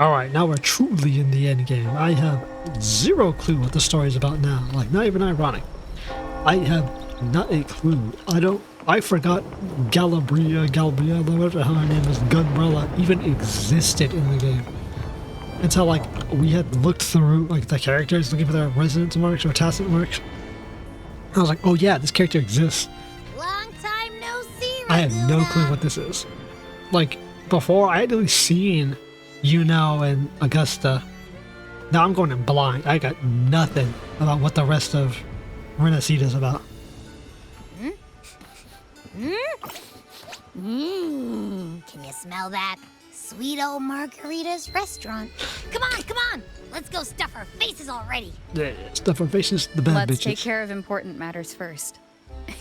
Alright, now we're truly in the end game. I have zero clue what the story is about now. Like, not even ironic. I have not a clue. I forgot Galbrena, whatever the hell her name is, Gunbrella, even existed in the game. Until, like, we had looked through, like, the characters, looking for their resonance marks or tacit marks. I was like, oh yeah, this character exists. Long time no see, Ragunna. I have no clue what this is. Like, before, I had at least seen and Augusta. Now I'm going in blind. I got nothing about what the rest of Renaissance is about. Can you smell that? Sweet old Margarita's restaurant. Come on! Let's go stuff our faces already. Yeah, stuff our faces, the bad Let's bitches. take care of important matters first.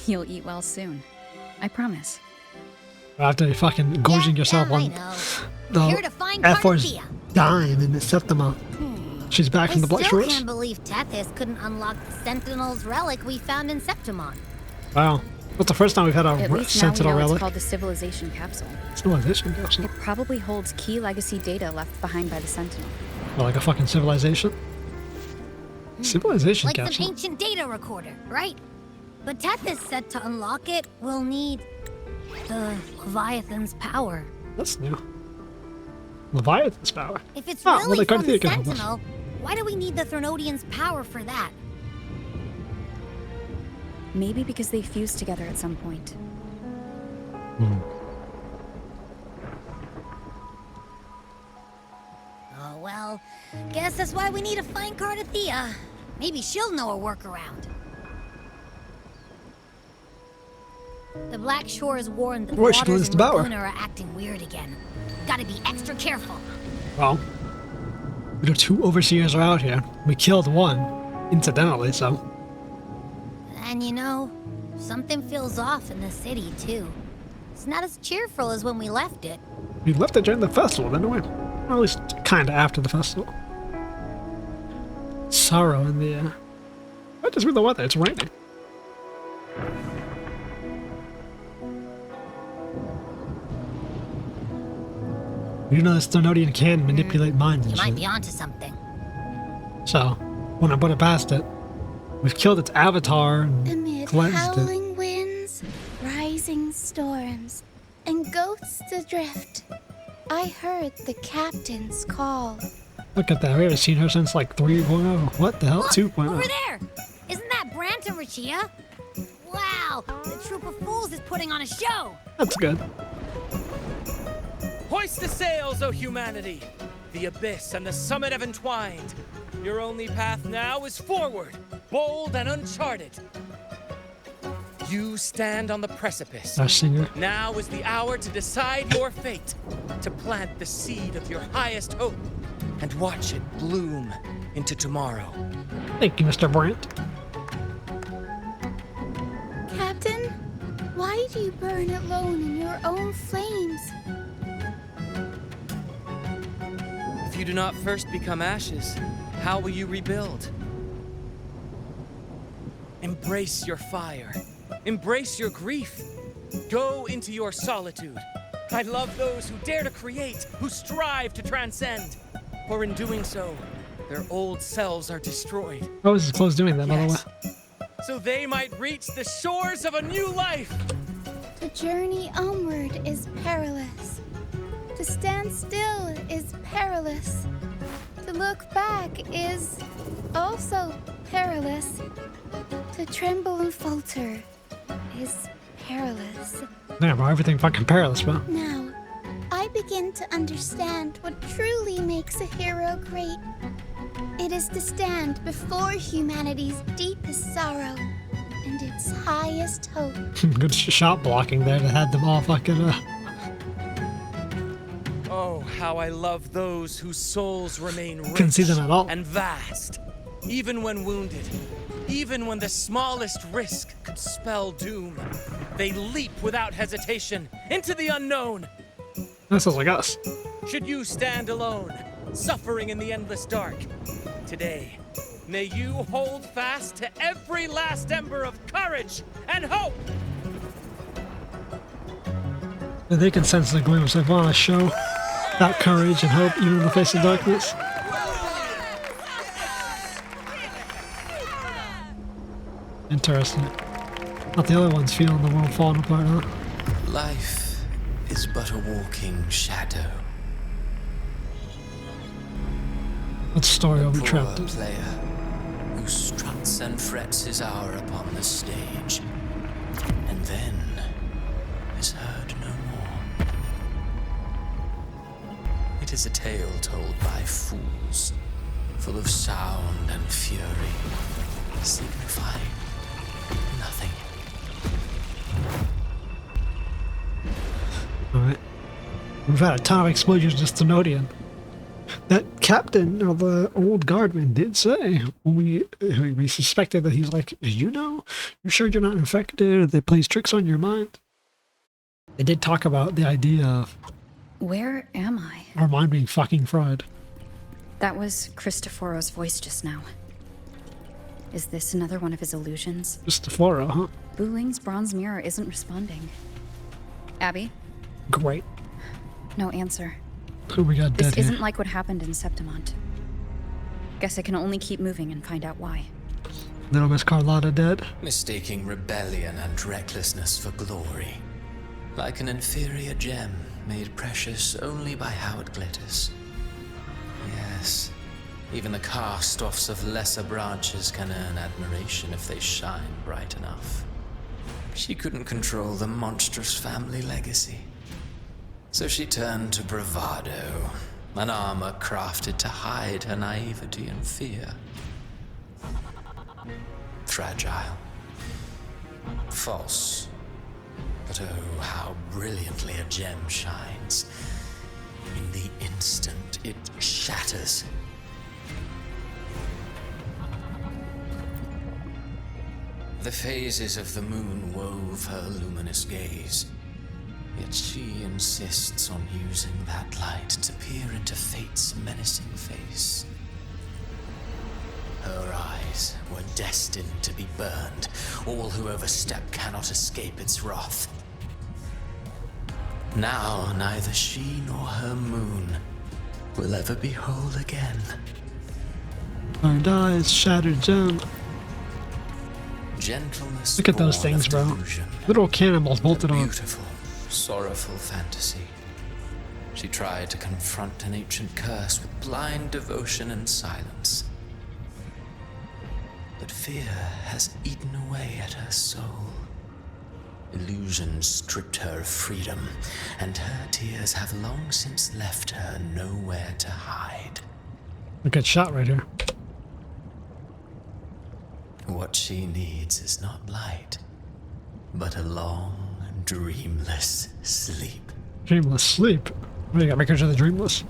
You'll eat well soon. I promise. After you fucking gorging yourself on the Air Force dime in the Septimont. She's back from the Black Shores. I still can't believe Tethys couldn't unlock the Sentinel's relic we found in Septimont. Wow. What's the first time we've had At a least Sentinel now we know relic? it's called the Civilization Capsule. Civilization capsule? It probably holds key legacy data left behind by the Sentinel. Or like a fucking civilization? Civilization Like capsule? some ancient data recorder, right? But Tethys said to unlock it, we'll need the Leviathan's power. That's new. Leviathan's power? If it's Oh, well, really they from couldn't the think of it. Sentinel, why do we need the Threnodians' power for that? Maybe because they fused together at some point. Oh well, guess that's why we need to find Cardathea. Maybe she'll know a workaround. The Black Shores warned that the Where's she waters lose in the power? Ragunna are acting weird again. Gotta be extra careful. Well, we know 2 overseers are out here. We killed one, incidentally, so. And you know, something feels off in the city too. It's not as cheerful as when we left it. We left it during the festival, didn't we? Or at least kinda after the festival. Sorrow in the air. What is with the weather? It's raining. You know this Threnodian can manipulate minds and You might shit. be onto something. So, when I put it past it, we've killed its avatar and Amid cleansed it. howling winds, rising storms, and ghosts adrift, I heard the captain's call. Look at that. We haven't seen her since like 3.0. What the hell? Look, 2.0. over there! Isn't that Brant and Rachia? Wow, the troop of fools is putting on a show! That's good. Hoist the sails, O humanity! The abyss and the summit have entwined. Your only path now is forward, bold and uncharted. You stand on the precipice. Our singer. Now is the hour to decide your fate, to plant the seed of your highest hope, and watch it bloom into tomorrow. Thank you, Mr. Brandt. Captain, why do you burn alone in your own flames? If you do not first become ashes, how will you rebuild? Embrace your fire. Embrace your grief. Go into your solitude. I love those who dare to create, who strive to transcend. For in doing so, their old selves are destroyed. How is this close doing that, by the way? So they might reach the shores of a new life. To journey onward is perilous. To stand still is perilous. To look back is also perilous. To tremble and falter is perilous. Yeah, bro, everything fucking perilous, bro. Now, I begin to understand what truly makes a hero great. It is to stand before humanity's deepest sorrow and its highest hope. Good shot blocking there to have them all fucking, Oh, how I love those whose souls remain rich Couldn't see them at all. and vast, even when wounded, even when the smallest risk could spell doom. They leap without hesitation into the unknown. That sounds like us. Should you stand alone, suffering in the endless dark, today, may you hold fast to every last ember of courage and hope. And they can sense the gloom, so they want to show. That courage and hope even in the face of darkness. Interesting. Not the other ones feeling the world falling apart, huh? Life is but a walking shadow. What story are we Poor trapped in? player who struts and frets his hour upon the stage, and then is heard no more. It is a tale told by fools, full of sound and fury, signifying nothing. Alright. We've had a ton of explosions just to Nodian. That captain of the old guardman did say when we suspected that he's like, you know, you're sure you're not infected? They plays tricks on your mind. They did talk about the idea of Where am I? our mind being fucking fried. That was Cristoforo's voice just now. Is this another one of his illusions? Just a flora, huh? Buling's bronze mirror isn't responding. Abby? Great. No answer. Who we got This dead here? isn't like what happened in Septimont. Guess I can only keep moving and find out why. Little Miss Carlotta dead. Mistaking rebellion and recklessness for glory, like an inferior gem made precious only by how it glitters. Yes, even the cast-offs of lesser branches can earn admiration if they shine bright enough. She couldn't control the monstrous family legacy, so she turned to bravado, an armor crafted to hide her naivety and fear. Fragile. False. But oh, how brilliantly a gem shines. In the instant it shatters. The phases of the moon wove her luminous gaze. Yet she insists on using that light to peer into fate's menacing face. Her eyes were destined to be burned. All who overstep cannot escape its wrath. Now neither she nor her moon will ever be whole again. Burned eyes, shattered gem. Gentleness. Look at those born of things, bro. delusion. Little cannonballs bolted A on. beautiful, sorrowful fantasy. She tried to confront an ancient curse with blind devotion and silence. But fear has eaten away at her soul. Illusion stripped her of freedom, and her tears have long since left her nowhere to hide. A good shot right here. What she needs is not light, but a long, dreamless sleep. Dreamless sleep. What, you got records of the dreamless?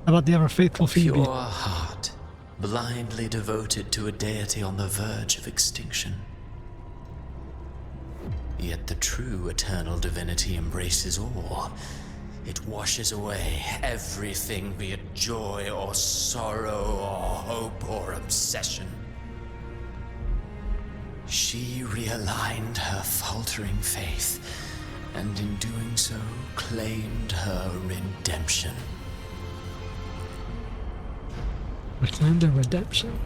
How about the ever faithful Phoebe? Pure heart, blindly devoted to a deity on the verge of extinction. Yet the true eternal divinity embraces all. It washes away everything, be it joy or sorrow or hope or obsession. She realigned her faltering faith, and in doing so, claimed her redemption. Reclaim the redemption.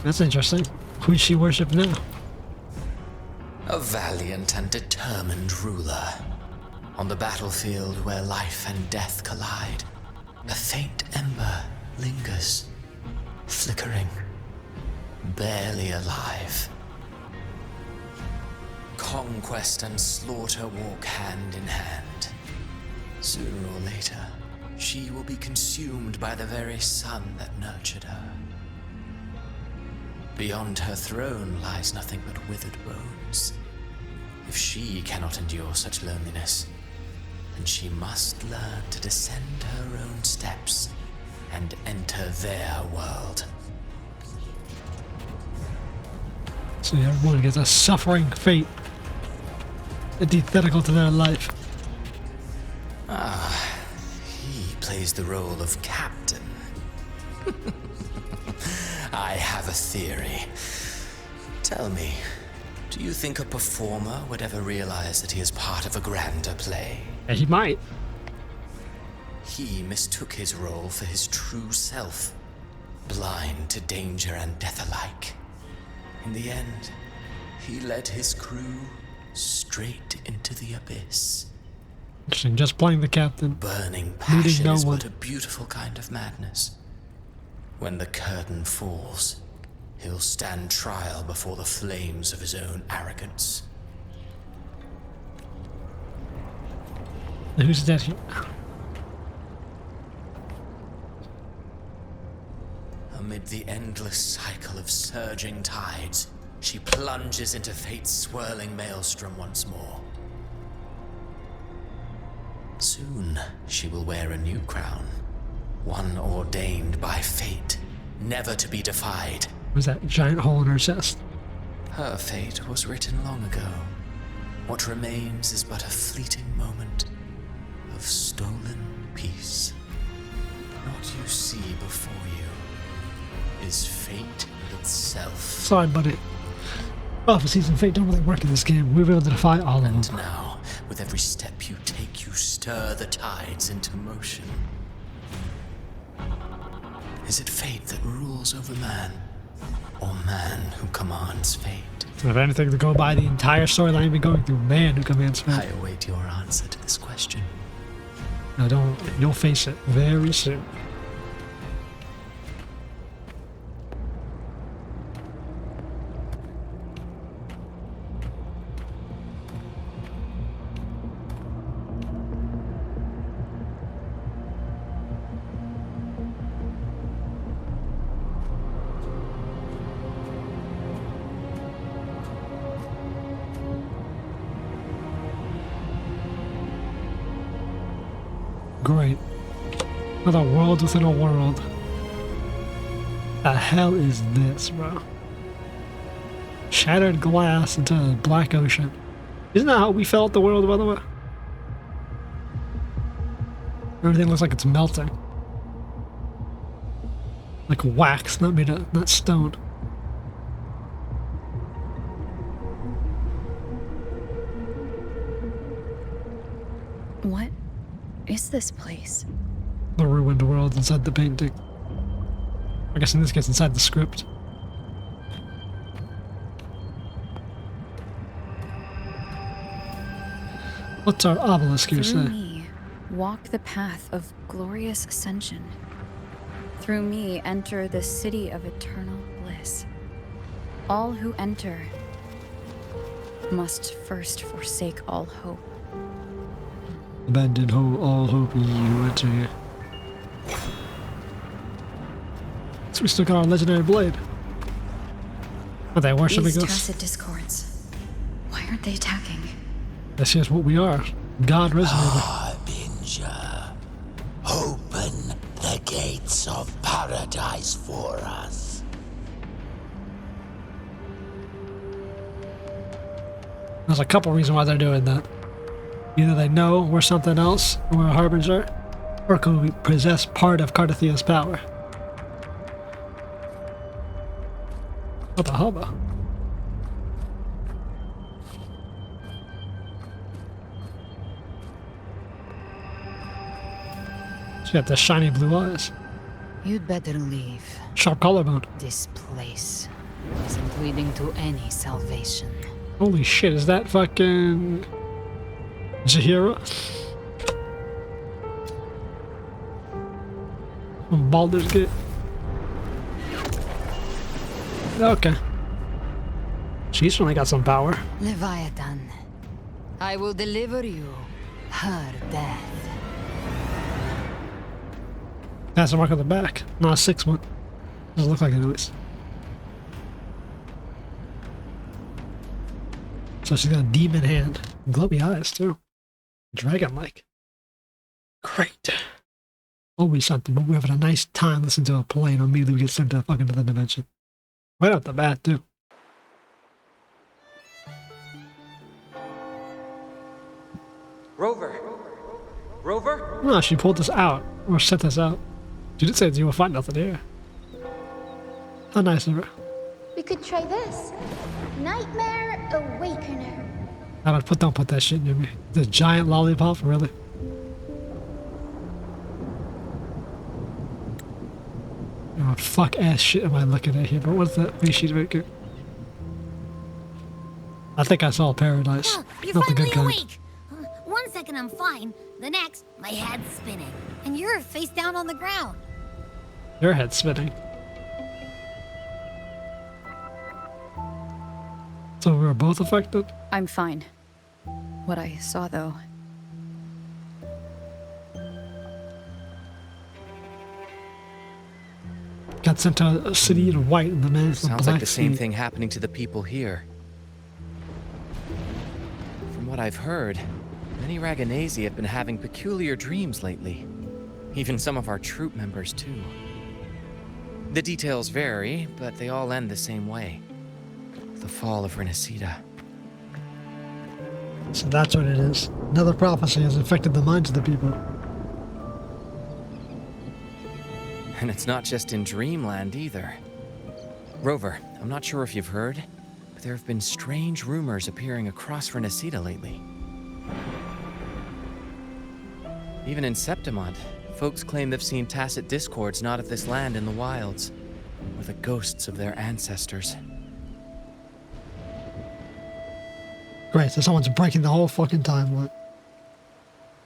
That's interesting. Who'd she worship now? A valiant and determined ruler. On the battlefield where life and death collide, a faint ember lingers, flickering, barely alive. Conquest and slaughter walk hand in hand. Sooner or later, she will be consumed by the very sun that nurtured her. Beyond her throne lies nothing but withered bones. If she cannot endure such loneliness, then she must learn to descend her own steps and enter their world. So everyone gets a suffering fate. Antithetical to their life. He plays the role of captain. I have a theory. Tell me, do you think a performer would ever realize that he is part of a grander play? Yeah, he might. He mistook his role for his true self, blind to danger and death alike. In the end, he led his crew straight into the abyss. Interesting, just playing the captain. Burning Leading passion no is one. what a beautiful kind of madness. When the curtain falls, he'll stand trial before the flames of his own arrogance. Who's dead here? Amid the endless cycle of surging tides, she plunges into fate's swirling maelstrom once more. Soon, she will wear a new crown, one ordained by fate, never to be defied. Was that giant hole in her chest? Her fate was written long ago. What remains is but a fleeting moment of stolen peace. What you see before you is fate itself. Sorry, buddy. Prophecies and fate don't really work in this game. We'll be able to defy all of them. And now, with every step you take, you stir the tides into motion. Is it fate that rules over man, or man who commands fate? If anything to go by, the entire storyline we've been going through, man who commands fate. I await your answer to this question. No, don't. You'll face it very soon. Great. Another world within a world. The hell is this, bro? Shattered glass into a black ocean. Isn't that how we felt the world, by the way? Everything looks like it's melting. Like wax, not made of, not stone. What is this place? The ruined world inside the painting. I guess in this case, inside the script. What's our obelisk here Through say? me, walk the path of glorious ascension. Through me, enter the city of eternal bliss. All who enter must first forsake all hope. Abandon all hope in you who enter here. So we still got our legendary blade. Are they worshiping These us? tacit discords. Why aren't they attacking? This is what we are. God resonator. Harbinger, open the gates of paradise for us. There's a couple reasons why they're doing that. Either they know we're something else, and we're a harbinger, or could we possess part of Cardathia's power? What the hubba? She got the shiny blue eyes. You'd better leave. Sharp collarbone. This place isn't leading to any salvation. Holy shit, is that fucking Zahira? From Baldur's Gate. Okay. She's certainly got some power. Leviathan, I will deliver you her death. That's a mark on the back. Not a 6-1. Doesn't look like it anyways. So she's got a demon hand. Glowy eyes too. Dragon-like. Great. Always something, but we're having a nice time listening to a play and immediately we get sent to a fucking other dimension. Right off the bat too. Rover! Rover? No, she pulled us out. Or sent us out. She did say that you will find nothing here. How nice of her. We could try this. Nightmare Awakener. Don't put that shit near me. The giant lollipop, really? what fuck ass shit am I looking at here? But what's that species maker? I think I saw paradise. You're Not the finally good kind. awake. 1 second I'm fine. The next, my head's spinning. And you're face down on the ground. Your head's spinning. So we were both affected? I'm fine. What I saw, though. Got sent to a city in white and the man in Sounds black like the same feet. thing happening to the people here. From what I've heard, many Ragunasi have been having peculiar dreams lately. Even some of our troop members, too. The details vary, but they all end the same way. The fall of Renacida. So that's what it is. Another prophecy has affected the minds of the people. And it's not just in Dreamland either. Rover, I'm not sure if you've heard, but there have been strange rumors appearing across Renacida lately. Even in Septimont, folks claim they've seen tacit discords not of this land in the wilds, or the ghosts of their ancestors. Great, so someone's breaking the whole fucking timeline.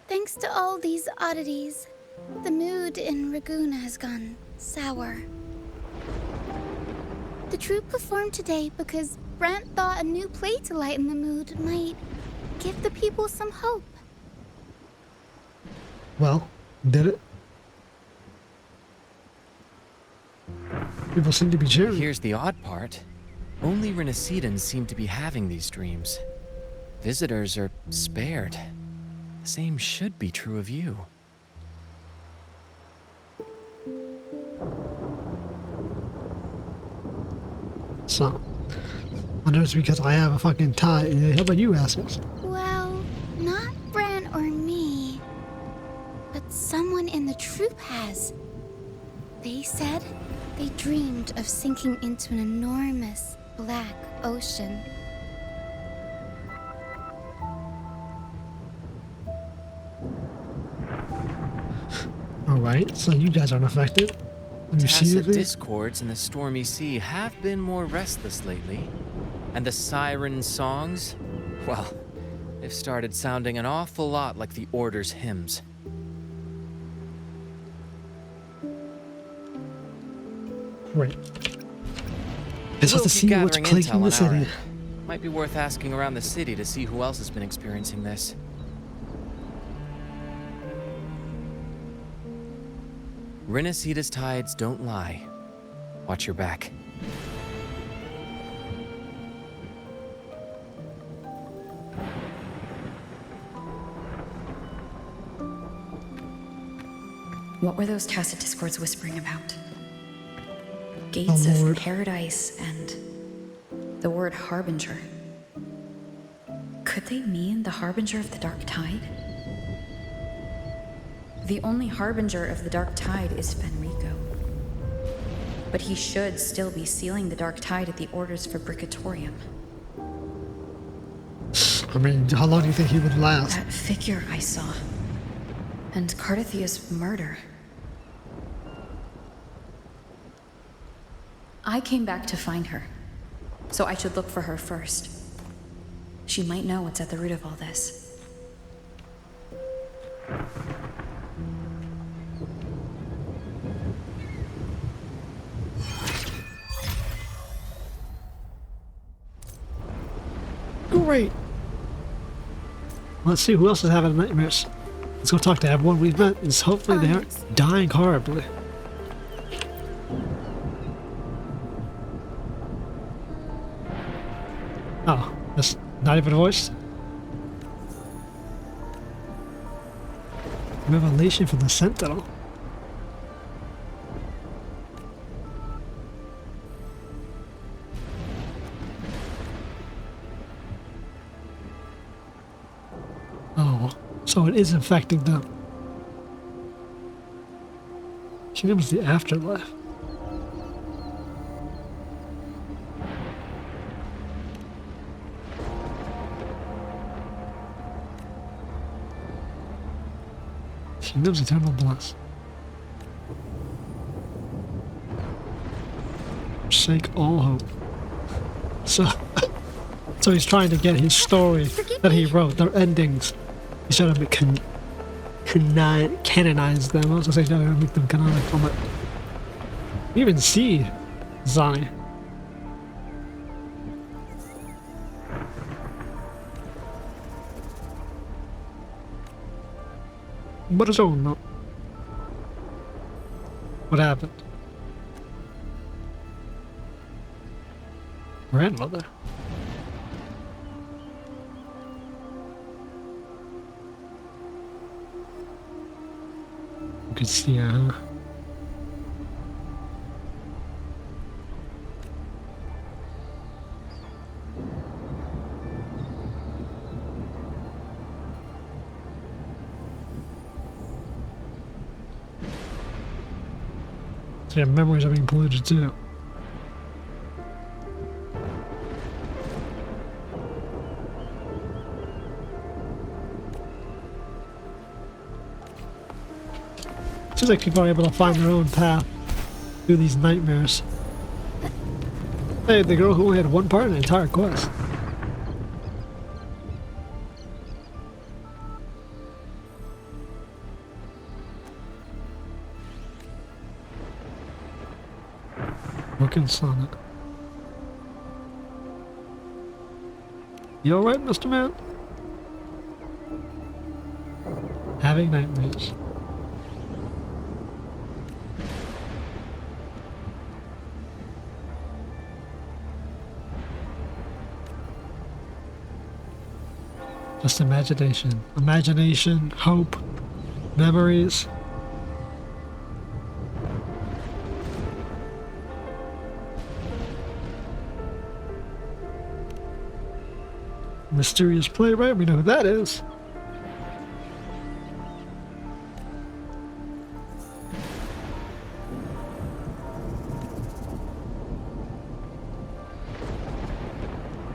Thanks to all these oddities, the mood in Ragunna has gone sour. The troupe performed today because Brent thought a new play to lighten the mood might give the people some hope. Well, did it? People seem to be cheering. Here's the odd part. Only Renacidans seem to be having these dreams. Visitors are spared. The same should be true of you. So, I wonder if it's because I have a fucking tie. How about you, assholes? Well, not Brent or me, but someone in the troupe has. They said they dreamed of sinking into an enormous black ocean. Alright, so you guys aren't affected. Have you seen Tacit anything? discords in the stormy sea have been more restless lately. And the siren songs, well, they've started sounding an awful lot like the Order's hymns. Right. It's We'll to be see what's gathering clicking intel in the on our city. end. Might be worth asking around the city to see who else has been experiencing this. Renacida's tides don't lie. Watch your back. What were those tacit discords whispering about? Gates Oh, of Lord. paradise and the word harbinger. Could they mean the harbinger of the dark tide? The only harbinger of the dark tide is Fenrico. But he should still be sealing the dark tide at the orders for Bricatorium. I mean, how long do you think he would last? That figure I saw. And Cardathia's murder. I came back to find her, so I should look for her first. She might know what's at the root of all this. Great. Let's see who else is having nightmares. Let's go talk to everyone we've met, and hopefully they aren't dying horribly. Oh, that's not even a voice? Revelation from the Sentinel. Oh, so it is infecting them. Kingdom's the afterlife. Kingdom's eternal bliss. forsake all hope. So, so he's trying to get his story that he wrote, their endings. He's trying to canonize them. I was gonna say, trying to make them canonical, but you even see Zani. What is on? What happened? Grandmother. You could see her, huh? So yeah, memories are being polluted too. Seems like people are able to find their own path through these nightmares. Hey, the girl who only had one part in the entire quest. Broken Sonnet. You alright, Mr. Man? Having nightmares. Just imagination. Imagination, hope, memories. Mysterious playwright, we know who that is.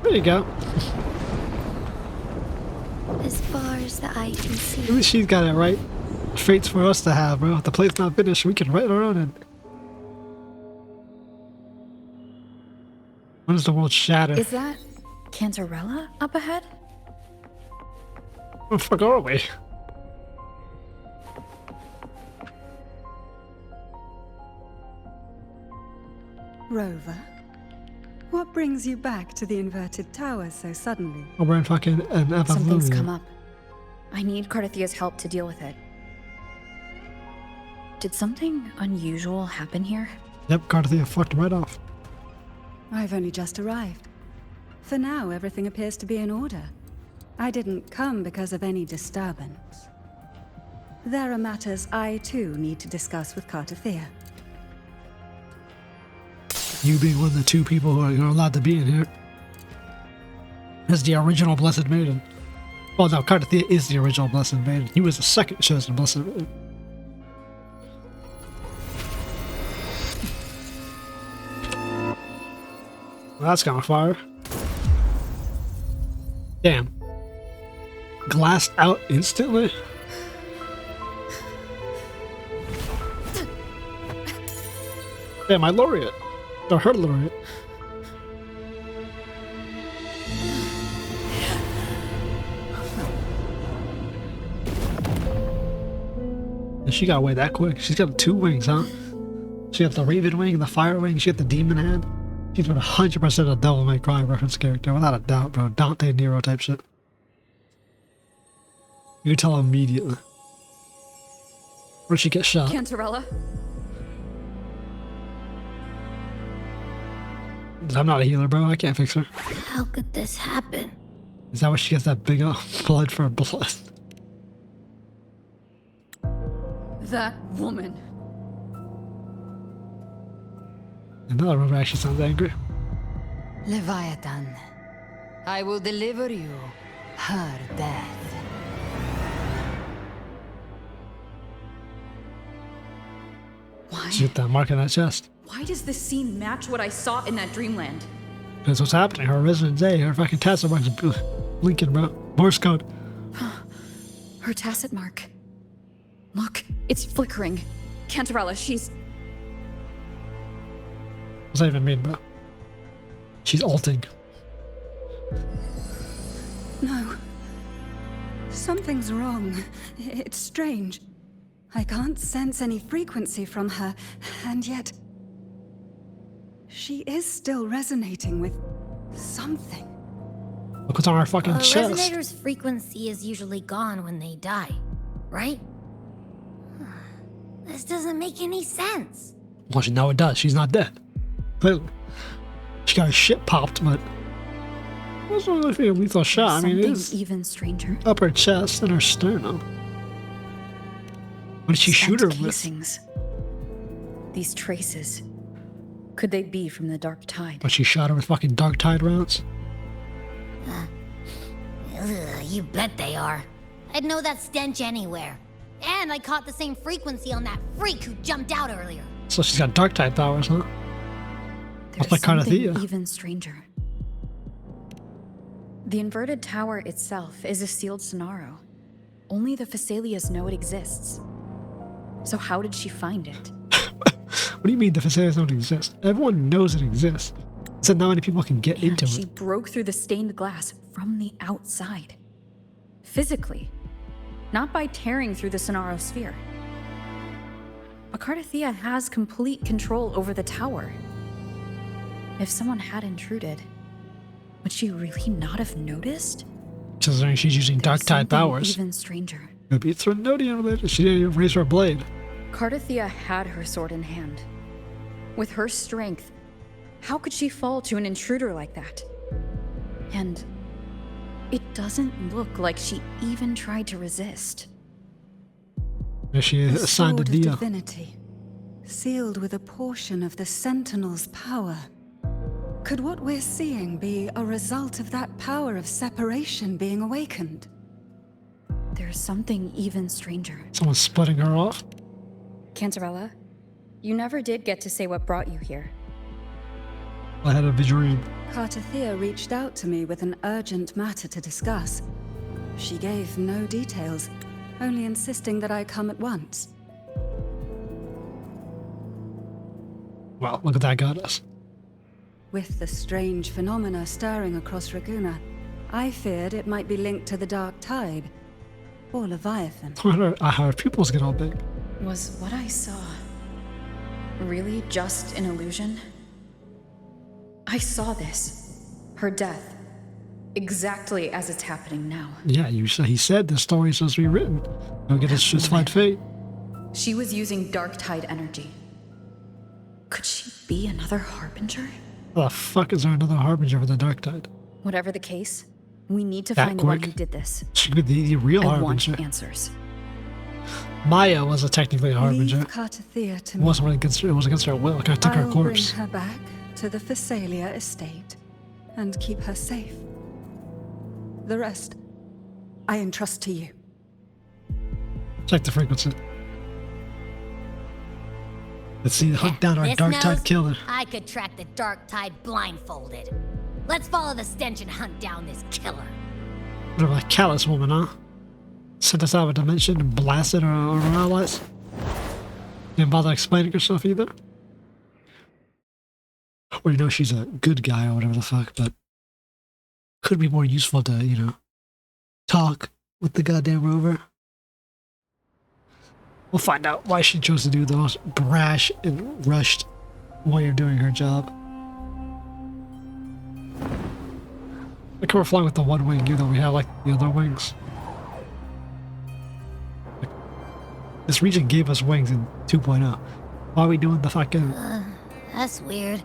There you go. As far as the eye can see. At least she's got it right. Fates for us to have, bro. If the play's not finished, we can write our own end. When does the world shatter? Is that Cantarella up ahead? Where the fuck are we? Rover, what brings you back to the inverted tower so suddenly? Oh, we're in fucking an Something's evolution. come up. I need Cardathia's help to deal with it. Did something unusual happen here? Yep, Cardathia fucked right off. I've only just arrived. For now, everything appears to be in order. I didn't come because of any disturbance. There are matters I too need to discuss with Cardathia. You being one of the two people who are allowed to be in here. As the original Blessed Maiden. Well, no, Cardathia is the original Blessed Maiden. He was the second chosen Blessed Maiden. Well, that's kind of fire. Damn. Glassed out instantly? Damn, my laureate. Or her laureate. And she got away that quick. She's got 2 wings, huh? She got the Raven wing and the Fire wing. She got the Demon hand. She's been 100% a Devil May Cry reference character, without a doubt, bro. Dante Nero type shit. You can tell immediately. Where'd she get shot? Cantarella? I'm not a healer, bro. I can't fix her. How could this happen? Is that why she gets that big blood for blood? That woman. Another room actually sounds angry. Leviathan, I will deliver you her death. Why? Shoot that mark in that chest. Why does this scene match what I saw in that dreamland? That's what's happening. Her Resident Day, her fucking tassel mark's blinking, bro. Morse code. Her tacit mark. Look, it's flickering. Cantarella, she's... What's that even mean, bro? She's alting. No. Something's wrong. It's strange. I can't sense any frequency from her, and yet... she is still resonating with something. Look what's on her fucking A chest. resonator's frequency is usually gone when they die, right? This doesn't make any sense. Well, now it does. She's not dead. Clearly. She got her shit popped, but... it wasn't really a lethal shot. I mean, Something it's even stranger. up her chest and her sternum. What did she shoot her Scent with? casings. These traces. Could they be from the Dark Tide? But she shot her with fucking Dark Tide rounds? Ugh, you bet they are. I'd know that stench anywhere. And I caught the same frequency on that freak who jumped out earlier. So she's got Dark Tide powers, huh? There's like something Cardathia. even stranger. The inverted tower itself is a sealed Sonaro. Only the Phasalias know it exists. So how did she find it? What do you mean the facilities don't exist? Everyone knows it exists. It's that not many people can get into She it. broke through the stained glass from the outside. Physically. Not by tearing through the Sonaro sphere. Cardathia has complete control over the tower. If someone had intruded, would she really not have noticed? Considering she's using Dark There's Tide something powers. even stranger. Maybe it's Threndodian related. She didn't even raise her blade. Cardathia had her sword in hand. With her strength, how could she fall to an intruder like that? And it doesn't look like she even tried to resist. And she The assigned a sword of deal. divinity, sealed with a portion of the Sentinel's power. Could what we're seeing be a result of that power of separation being awakened? There's something even stranger. Someone's splitting her off. Cantarella, you never did get to say what brought you here. I had a dream. Cardathia reached out to me with an urgent matter to discuss. She gave no details, only insisting that I come at once. Well, look at that goddess. With the strange phenomena stirring across Ragunna, I feared it might be linked to the Dark Tide, or Leviathan. Her pupils get all big. Was what I saw really just an illusion? I saw this, her death, exactly as it's happening now. Yeah, he said the story's supposed to be written. Don't get his fight fate. She was using Dark Tide energy. Could she be another Harbinger? How the fuck is there another Harbinger for the Dark Tide? Whatever the case, we need to That find the one quick? who did this. She could be the real I want Harbinger. answers. Maya was technically a Harbinger. Leave Cardathia to It me. wasn't really against her. It was against her will. Like I took her I'll corpse. bring her back to the Phasalia estate and keep her safe. The rest, I entrust to you. Check the frequency. Let's see. Hunt down our This Dark knows Tide killer. I could track the Dark Tide blindfolded. Let's follow the stench and hunt down this killer. What about callous woman, huh? Sent us out of a dimension and blasted our allies. Didn't bother explaining herself either. Or you know she's a good guy or whatever the fuck, but could be more useful to, you know, talk with the goddamn rover. We'll find out why she chose to do the most brash and rushed way of doing her job. Like we're flying with the one wing, even though we have like the other wings. Like, this region gave us wings in 2.0. Why are we doing the fucking That's weird.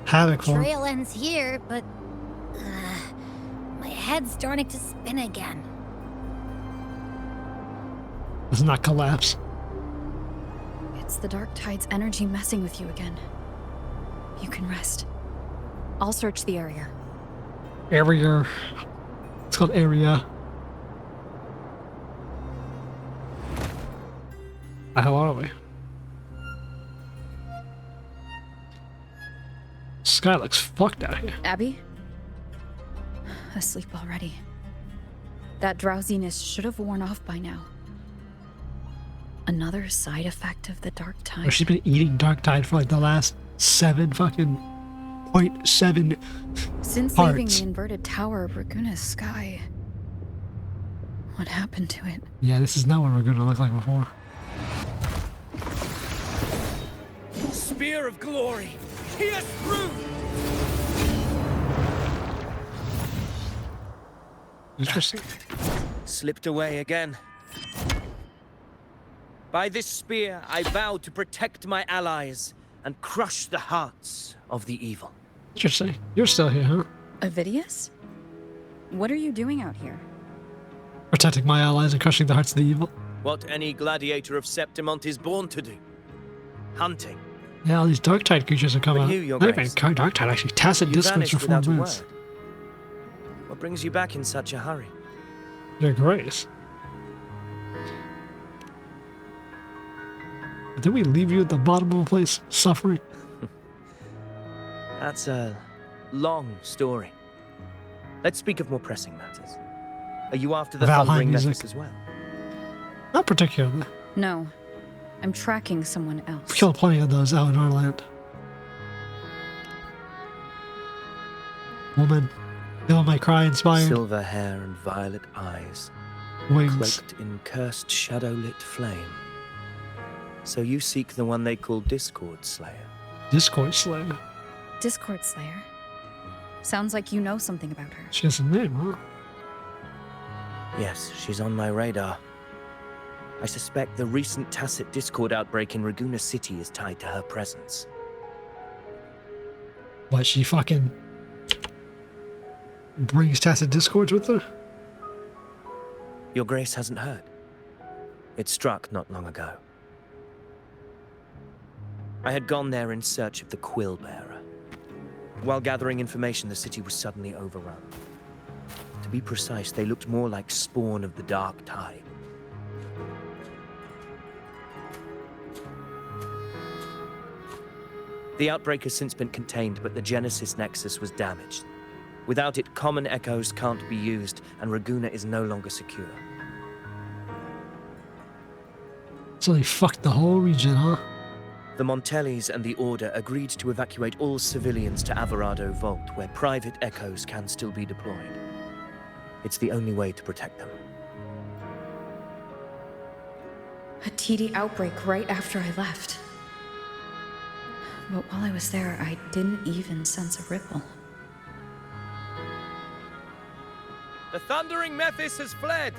havoc for? Trail ends here, but my head's starting to spin again. Does not collapse. It's the Dark Tide's energy messing with you again. You can rest. I'll search the area. Area. It's called area. The hell are we? Sky looks fucked out here. Abby? Asleep already. That drowsiness should have worn off by now. Another side effect of the Dark Tide. Or she's been eating Dark Tide for like the last 7 fucking 0.7 Since leaving parts. the inverted tower of Ragunna's sky, what happened to it? Yeah, this is not what we're gonna look like before. Spear of glory! Pierce through! Interesting. Slipped away again. By this spear, I vow to protect my allies and crush the hearts of the evil. Interesting. You're still here, huh? Avidius? What are you doing out here? Protecting my allies and crushing the hearts of the evil. What any gladiator of Septimont is born to do. Hunting. Yeah, all these Darktide creatures are coming But out. you, Your Not even Grace. Darktide, actually. Tacit You Discords vanished for 4 without a minutes. word. What brings you back in such a hurry? Your Grace. Did we leave you at the bottom of a place, suffering? That's a long story. Let's speak of more pressing matters. Are you after the Valheim Thundering music. Necklace as well? Not particularly. No, I'm tracking someone We else. killed plenty of those out in our land. Woman, feel my cry inspired. Silver hair and violet eyes, Wings. cloaked in cursed shadow-lit flame. So you seek the one they call Discord Slayer. Discord Slayer. Discord Slayer. Sounds like you know something about her. She has a name, huh? Yes, she's on my radar. I suspect the recent tacit Discord outbreak in Ragunna City is tied to her presence. What, she fucking brings Tacit Discords with her? Your Grace hasn't heard. It struck not long ago. I had gone there in search of the Quill Bearer. While gathering information, the city was suddenly overrun. To be precise, they looked more like spawn of the Dark Tide. The outbreak has since been contained, but the Genesis Nexus was damaged. Without it, common echoes can't be used, and Ragunna is no longer secure. So they fucked the whole region, huh? The Montellis and the Order agreed to evacuate all civilians to Averado Vault, where private echoes can still be deployed. It's the only way to protect them. A TD outbreak right after I left. But while I was there, I didn't even sense a ripple. The Thundering Mephis has fled.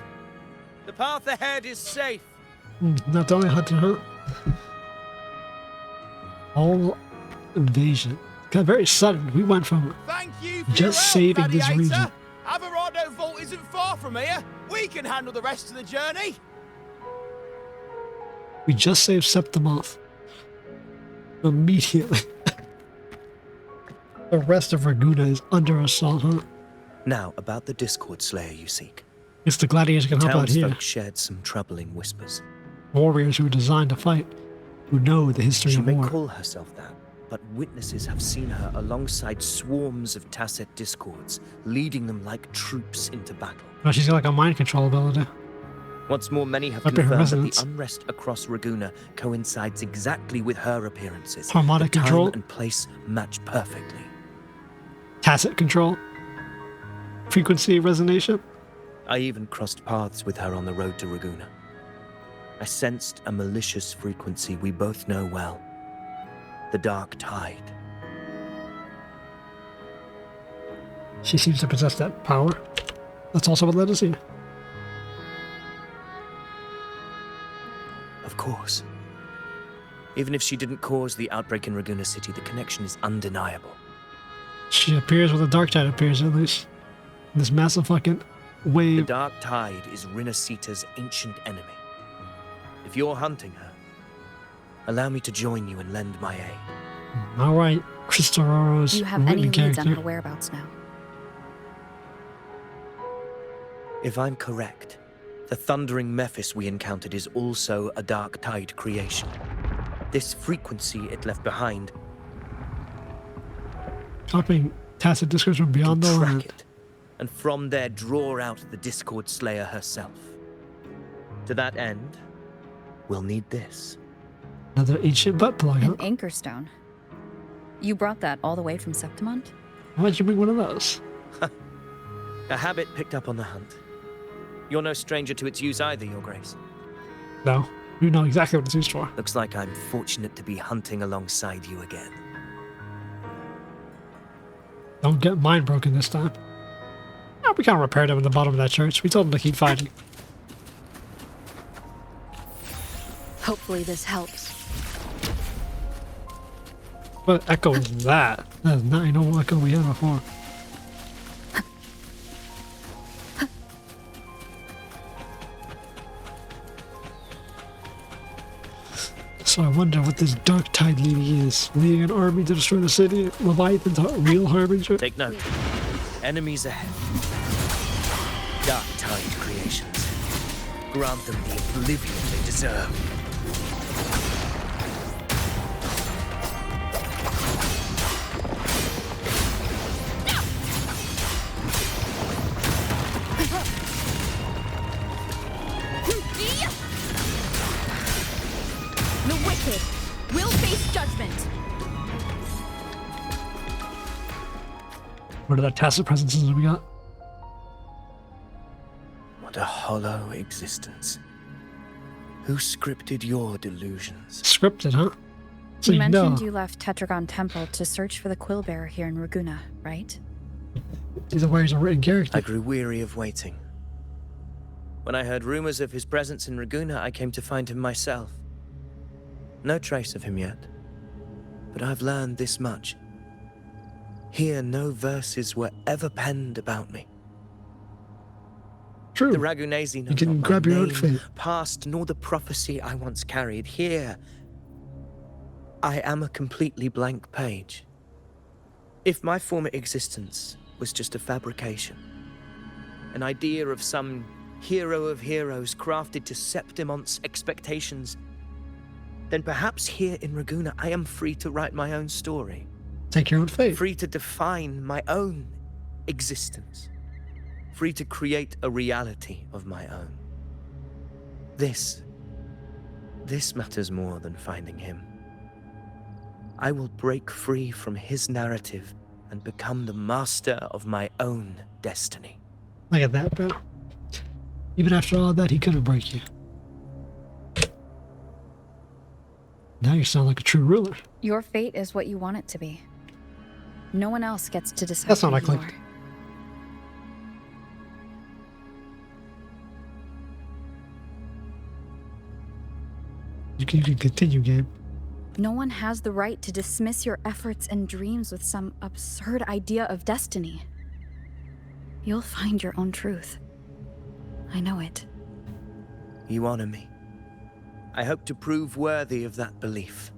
The path ahead is safe. Not the only hunter, huh? Whole invasion. Got very sudden. We went from Thank you for just your help, saving this Gladiator. region. Averado Vault isn't far from here. We can handle the rest of the journey. We just saved Septimont. Immediately. The rest of Ragunna is under assault, huh? Now, about the Discord Slayer you seek. Guess the gladiators can help out here. Townsfolk shared some troubling whispers. Warriors who are designed to fight, who know the history She of may war. call herself that, but witnesses have seen her alongside swarms of Tacet Discords, leading them like troops into battle. Oh, she's got like a mind control ability. What's more, many have Up in her confirmed that resonance. the unrest across Ragunna coincides exactly with her appearances. Harmonic The time control? and place match perfectly. Tacit control. Frequency resonation. I even crossed paths with her on the road to Ragunna. I sensed a malicious frequency we both know well. The Dark Tide. She seems to possess that power. That's also what led us here. Of course. Even if she didn't cause the outbreak in Ragunna City, the connection is undeniable. She appears when the Dark Tide appears, at least. This massive fucking The wave. Dark Tide is Rinasita's ancient enemy. If you're hunting her, allow me to join you and lend my aid. Alright, Crystal Roro's Do you have any written leads on her character. whereabouts now? If I'm correct, the Thundering Mephis we encountered is also a Dark Tide creation. This frequency it left behind, Copying Tacit Discords from can beyond the track land. it, and from there draw out the Discord Slayer herself. To that end, we'll need this. Another ancient butt plug, huh? An anchor stone. You brought that all the way from Septimont? Why'd you bring one of those? A habit picked up on the hunt. You're no stranger to its use either, Your Grace. No. You know exactly what it's used for. Looks like I'm fortunate to be hunting alongside you again. Don't get mine broken this time. Oh, we kind of repaired him in the bottom of that church. We told him to keep fighting. Hopefully this helps. What echo is that? That is not a normal echo we had before. So I wonder what this Dark Tide lady is. Leading an army to destroy the city? Leviathan's real harbinger? Take note. Enemies ahead. Dark Tide creations. Grant them the oblivion they deserve. The wicked will face judgment. What are the tacit presences we got? What a hollow existence. Who scripted your delusions? Scripted, huh? So You mentioned know. you left Tetragon Temple to search for the Quill Bearer here in Ragunna, right? Either way, he's a written character. I grew weary of waiting. When I heard rumors of his presence in Ragunna, I came to find him myself. No trace of him yet, but I've learned this much. Here, no verses were ever penned about me. True. The Ragunesi know You can not grab my your own name, fate. past, nor the prophecy I once carried. Here, I am a completely blank page. If my former existence was just a fabrication, an idea of some hero of heroes crafted to Septimont's expectations, then perhaps here in Ragunna I am free to write my own story. Take your own fate. Free to define my own existence. Free to create a reality of my own. This matters more than finding him. I will break free from his narrative and become the master of my own destiny. Look at that, bro. Even after all that, he couldn't break you. Now you sound like a true ruler. Your fate is what you want it to be. No one else gets to decide. That's not who I you clicked. are. You can continue, game. No one has the right to dismiss your efforts and dreams with some absurd idea of destiny. You'll find your own truth. I know it. You honor me. I hope to prove worthy of that belief.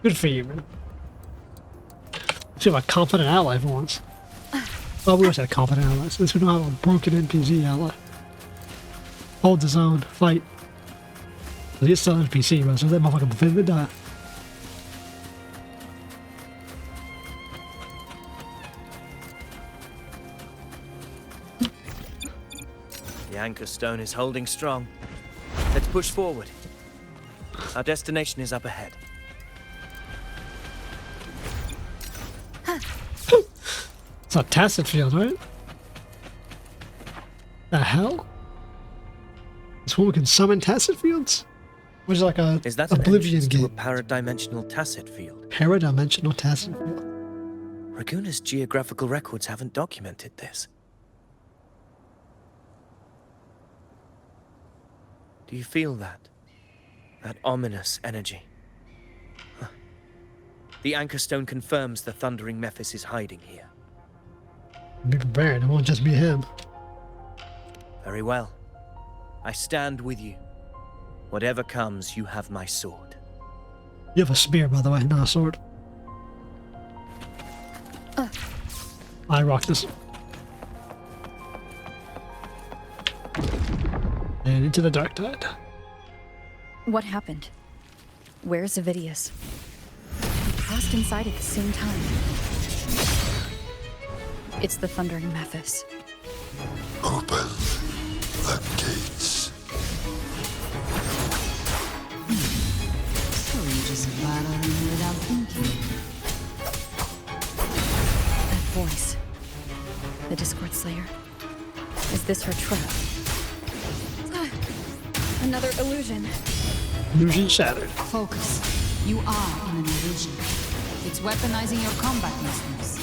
Good for you, man. I feel like a confident ally for once. Well, we always had confident allies. At least we don't have a broken NPC ally. Hold his own. Fight. But he's still an NPC, bro, so that motherfucker fit to die. The anchor stone is holding strong. Let's push forward. Our destination is up ahead. It's a tacit field, right? The hell? This woman can summon tacit fields? Which is like a Is that an Oblivion entrance to a game. paradimensional tacit field? Paradimensional tacit field. Ragunna's geographical records haven't documented this. Do you feel that? That ominous energy? Huh. The anchor stone confirms the thundering Mephis is hiding here. Be prepared, it won't just be him. Very well. I stand with you. Whatever comes, you have my sword. You have a spear, by the way, not a sword. I rock this. And into the dark tide. What happened? Where's Avidius? We crossed inside at the same time. It's the Thundering Mephis. Open the gates. So you just battle him without thinking. That voice. The Discord Slayer. Is this her trap? Another illusion. Illusion shattered. Focus. You are in an illusion. It's weaponizing your combat instincts.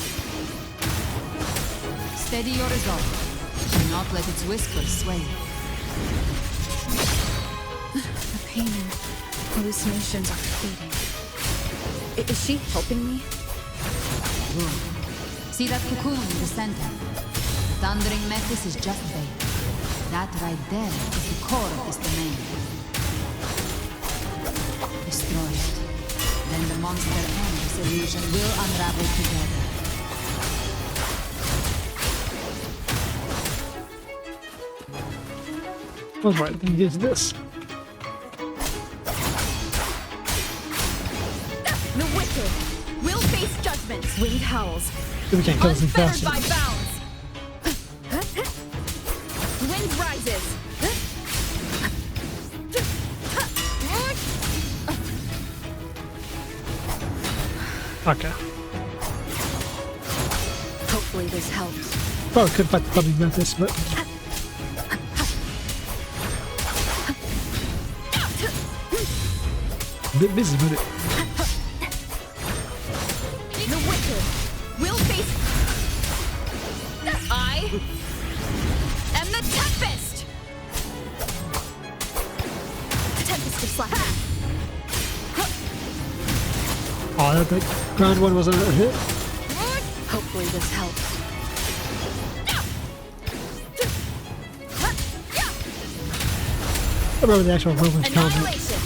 Steady your resolve. Do not let its whispers sway you. The pain and hallucinations are fading. Is she helping me? Good. See that cocoon in the center? The thundering metis is just bait. That right there is the core of this domain. Destroy it. Then the monster and this illusion will unravel together. What right thing is this? The wicked will face judgment. Wind howls. We can't kill this thing Unfettered faster. by bounds. Wind rises. Okay. Hopefully this helps. Probably could fight the thumbing with this, but a bit busy with it. The wicked will face. I am the Tempest. The Tempest is flat. Oh, that big ground one wasn't a hit. Hopefully this helps. I remember the actual Roman's combat. Annihilation.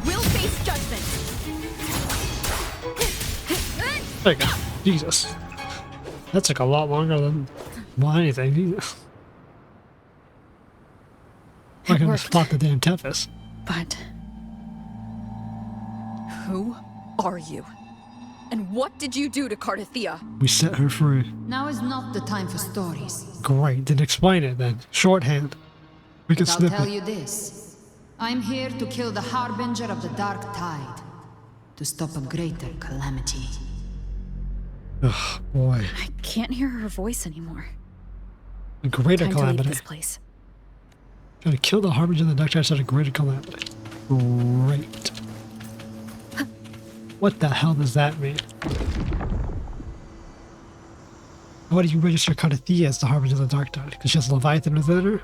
Will face judgment. There you go. Jesus. That took a lot longer than anything. I can worked. spot the damn Tempest. But who are you? And what did you do to Cardathea? We set her free. Now is not the time for stories. Great, then explain it then. Shorthand. We can But I'll snip tell it. you this. I'm here to kill the Harbinger of the Dark Tide. To stop a greater calamity. Ugh, boy. I can't hear her voice anymore. A greater Time to leave calamity. this place. Trying to kill the Harbinger of the Dark Tide is a greater calamity. Great. What the hell does that mean? Why do you register Cardathea as the Harbinger of the Dark Tide? Because she has Leviathan within her?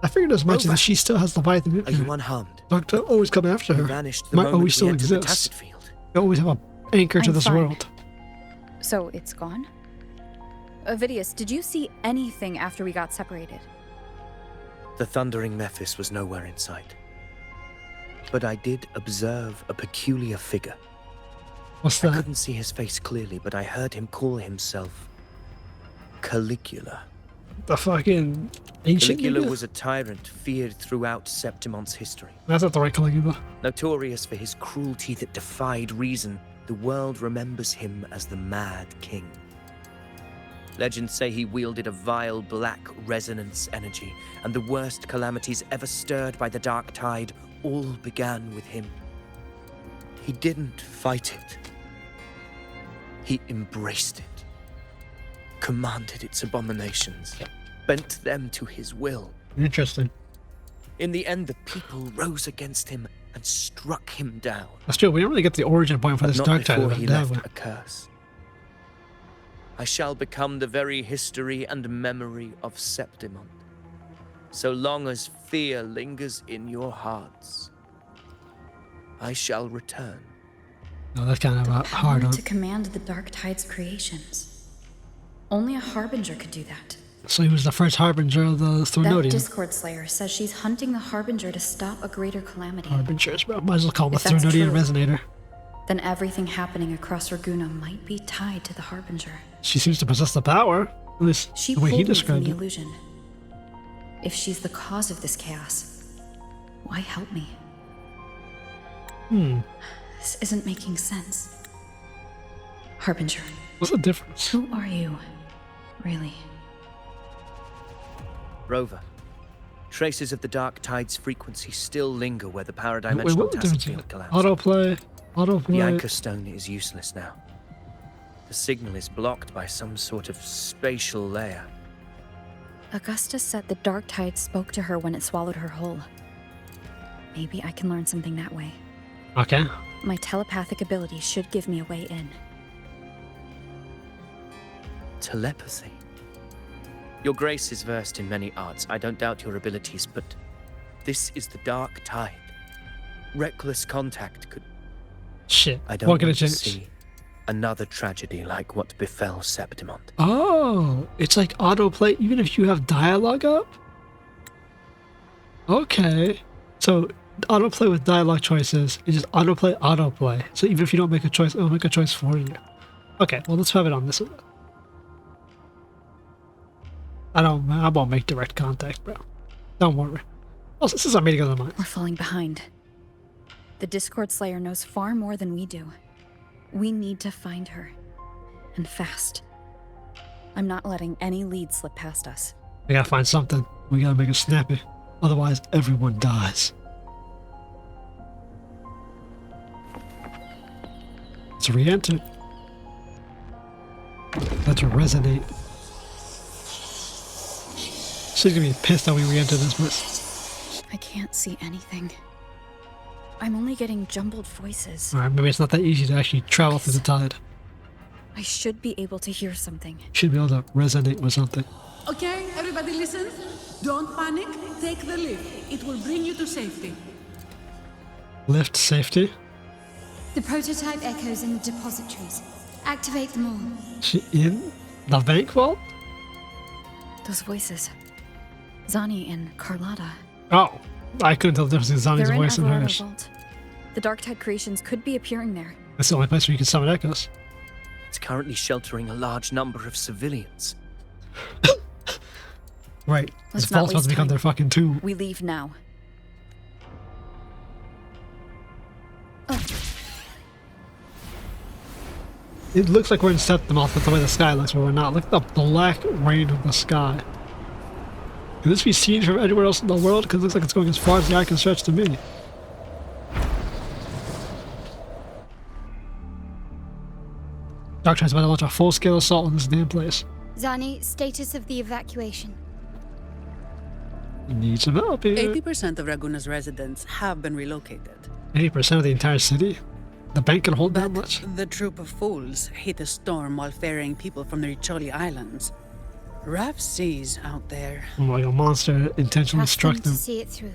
I figured as much Rover, as she still has Leviathan in Are you her. unharmed? Doctor always come after You her. vanished the Might moment always we still entered the exist. Tacit Field. You always have a anchor to I'm this fine. world. So it's gone? Ovidius, did you see anything after we got separated? The thundering Mephis was nowhere in sight. But I did observe a peculiar figure. What's I that? couldn't see his face clearly, but I heard him call himself Caligula. The fucking ancient Caligula nigga? was a tyrant feared throughout Septimont's history. That's not the right Caligula. Notorious for his cruelty that defied reason, the world remembers him as the Mad King. Legends say he wielded a vile black resonance energy, and the worst calamities ever stirred by the Dark Tide all began with him. He didn't fight it. He embraced it, commanded its abominations, bent them to his will. Interesting. In the end, the people rose against him and struck him down. That's true. We don't really get the origin point for But this not Dark Tide before event, he have left we? a curse. I shall become the very history and memory of Septimont. So long as fear lingers in your hearts, I shall return. No, that's kind of a hard Power on. to command the Dark Tide's creations. Only a Harbinger could do that. So he was the first Harbinger of the That Thronodian. Discord Slayer says she's hunting the Harbinger to stop a greater calamity. Harbingers, but might as well call him a If that's Thronodian true, Resonator. Then everything happening across Ragunna might be tied to the Harbinger. She seems to possess the power. At least She the way he pulled me from described the it. illusion. If she's the cause of this chaos, why help me? This isn't making sense. Harbinger, What's the difference? Who are you, really? Rover. Traces of the Dark Tide's frequency still linger where the power Wait, dimensional what the tacit difference? field collapsed. Autoplay. The anchor stone is useless now. The signal is blocked by some sort of spatial layer. Augusta said the Dark Tide spoke to her when it swallowed her whole. Maybe I can learn something that way. Okay. My telepathic ability should give me a way in. Telepathy. Your Grace is versed in many arts. I don't doubt your abilities, but this is the Dark Tide. Reckless contact could... Shit. I don't What can want I to change? see another tragedy like what befell Septimont. Oh, it's like autoplay even if you have dialogue up? Okay. So autoplay with dialogue choices is just autoplay. So even if you don't make a choice, it'll make a choice for you. Okay, well let's have it on this one. I won't make direct contact, bro. Don't worry. Also, this is a meeting of the minds. We're falling behind. The Discord Slayer knows far more than we do. We need to find her. And fast. I'm not letting any lead slip past us. We gotta find something. We gotta make it snappy. Otherwise, everyone dies. Let's re-enter. Let's resonate. She's gonna be pissed that we re-enter this mess. I can't see anything. I'm only getting jumbled voices. Alright, maybe it's not that easy to actually travel through the tide. I should be able to hear something. Should be able to resonate with something. Okay, everybody listen. Don't panic. Take the lift. It will bring you to safety. Lift safety. The prototype echoes in the depositories. Activate them all. She in the bank vault? Those voices. Zani and Carlotta. Oh, I couldn't tell the difference between Zani's They're in voice and Everardo hers. Vault. The Dark Tide creations could be appearing there. That's the only place where you can summon echoes. It's currently sheltering a large number of civilians. Right. This Let's not vault's about waste to become time. their fucking tomb. We leave now. It looks like we're in Septimont with the way the sky looks, but we're not. Look at the black rain of the sky. Can this be seen from anywhere else in the world? Because it looks like it's going as far as the eye can stretch to me. Darktide's about to launch a full-scale assault on this damn place. Zani, status of the evacuation. We need some help here. 80% of Ragunna's residents have been relocated. 80% of the entire city? The bank can hold that much? The troop of fools hit a storm while ferrying people from the Riccioli Islands. Rough seas out there. Like a monster intentionally Trust struck them them. to see it through.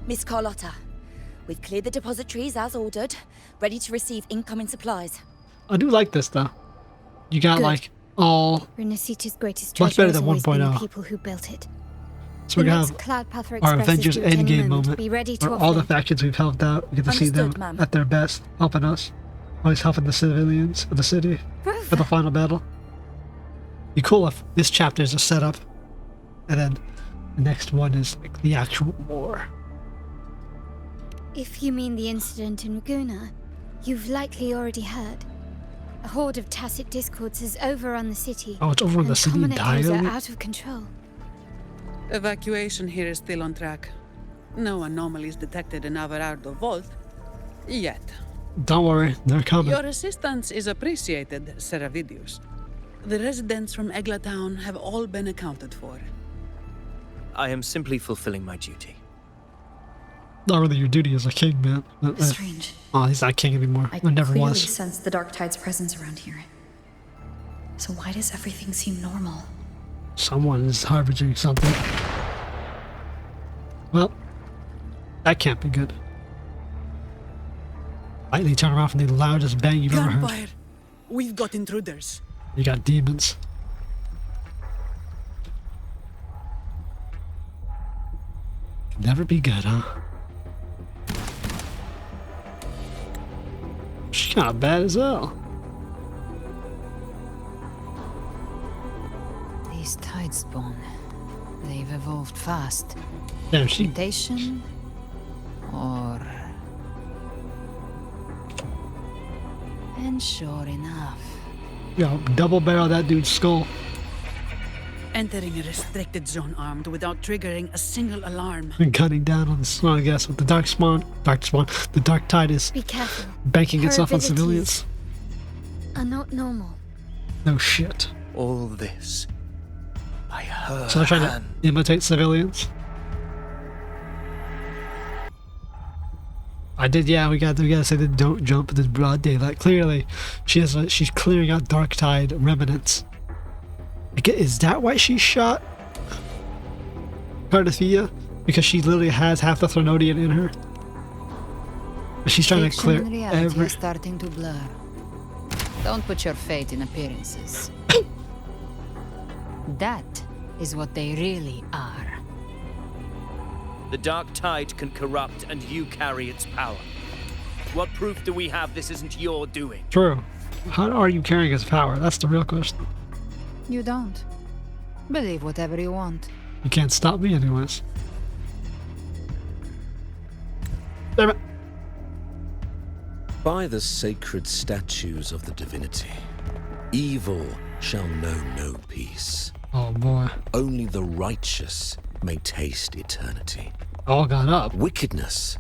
Miss Carlotta, we've cleared the depositories as ordered, ready to receive incoming supplies. I do like this though. You got Good. like all... Renacita's greatest Much treasure better has than always been the 1.0. people who built it. So we The can next have Cloud Pather our Express is Avengers due at any Endgame moment. moment, Be ready to where all the offload. factions we've helped out, we get to see them Understood, ma'am. at their best, helping us. Always helping the civilians of the city for the final battle. Be cool if this chapter is a setup, and then the next one is like the actual war. If you mean the incident in Ragunna, you've likely already heard. A horde of tacit discords has overrun the city. Oh, it's over on and the city common echoes entirely? are out of control. Evacuation here is still on track. No anomalies detected in Everardo Vault. Yet. Don't worry, they're coming. Your assistance is appreciated, Seravidius. The residents from Eglatown have all been accounted for. I am simply fulfilling my duty. Not really your duty as a king, man. Strange. Oh, he's not king anymore. I There never clearly was. sense the Dark Tide's presence around here. So why does everything seem normal? Someone is harboring something. Well, that can't be good. Lightning turn around from the loudest bang you've ever heard. Gunfire! We've got intruders. You got demons. Can never be good, huh? She's kind of bad as hell. These tide spawn, they've evolved fast. Damn, she Mutation or And sure enough. Yo, double barrel that dude's skull. Entering a restricted zone armed without triggering a single alarm. And cutting down on the spawn, I guess, with the the dark tide is Be careful. banking Her itself on abilities civilians. are not normal. No shit. All this by her So they're trying hand. to imitate civilians. I did, yeah. We gotta say that don't jump in this broad daylight. Clearly, she's clearing out dark tide remnants. Is that why she shot Cardathia? Because she literally has half the Threnodian in her. She's trying to Fiction clear and reality every. are starting to blur. Don't put your fate in appearances. That is what they really are. The dark tide can corrupt, and you carry its power. What proof do we have this isn't your doing? True. How are you carrying his power? That's the real question. You don't. Believe whatever you want. You can't stop me, anyways. Damn it. By the sacred statues of the divinity, evil shall know no peace. Oh boy. Only the righteous may taste eternity. All got up. Wickedness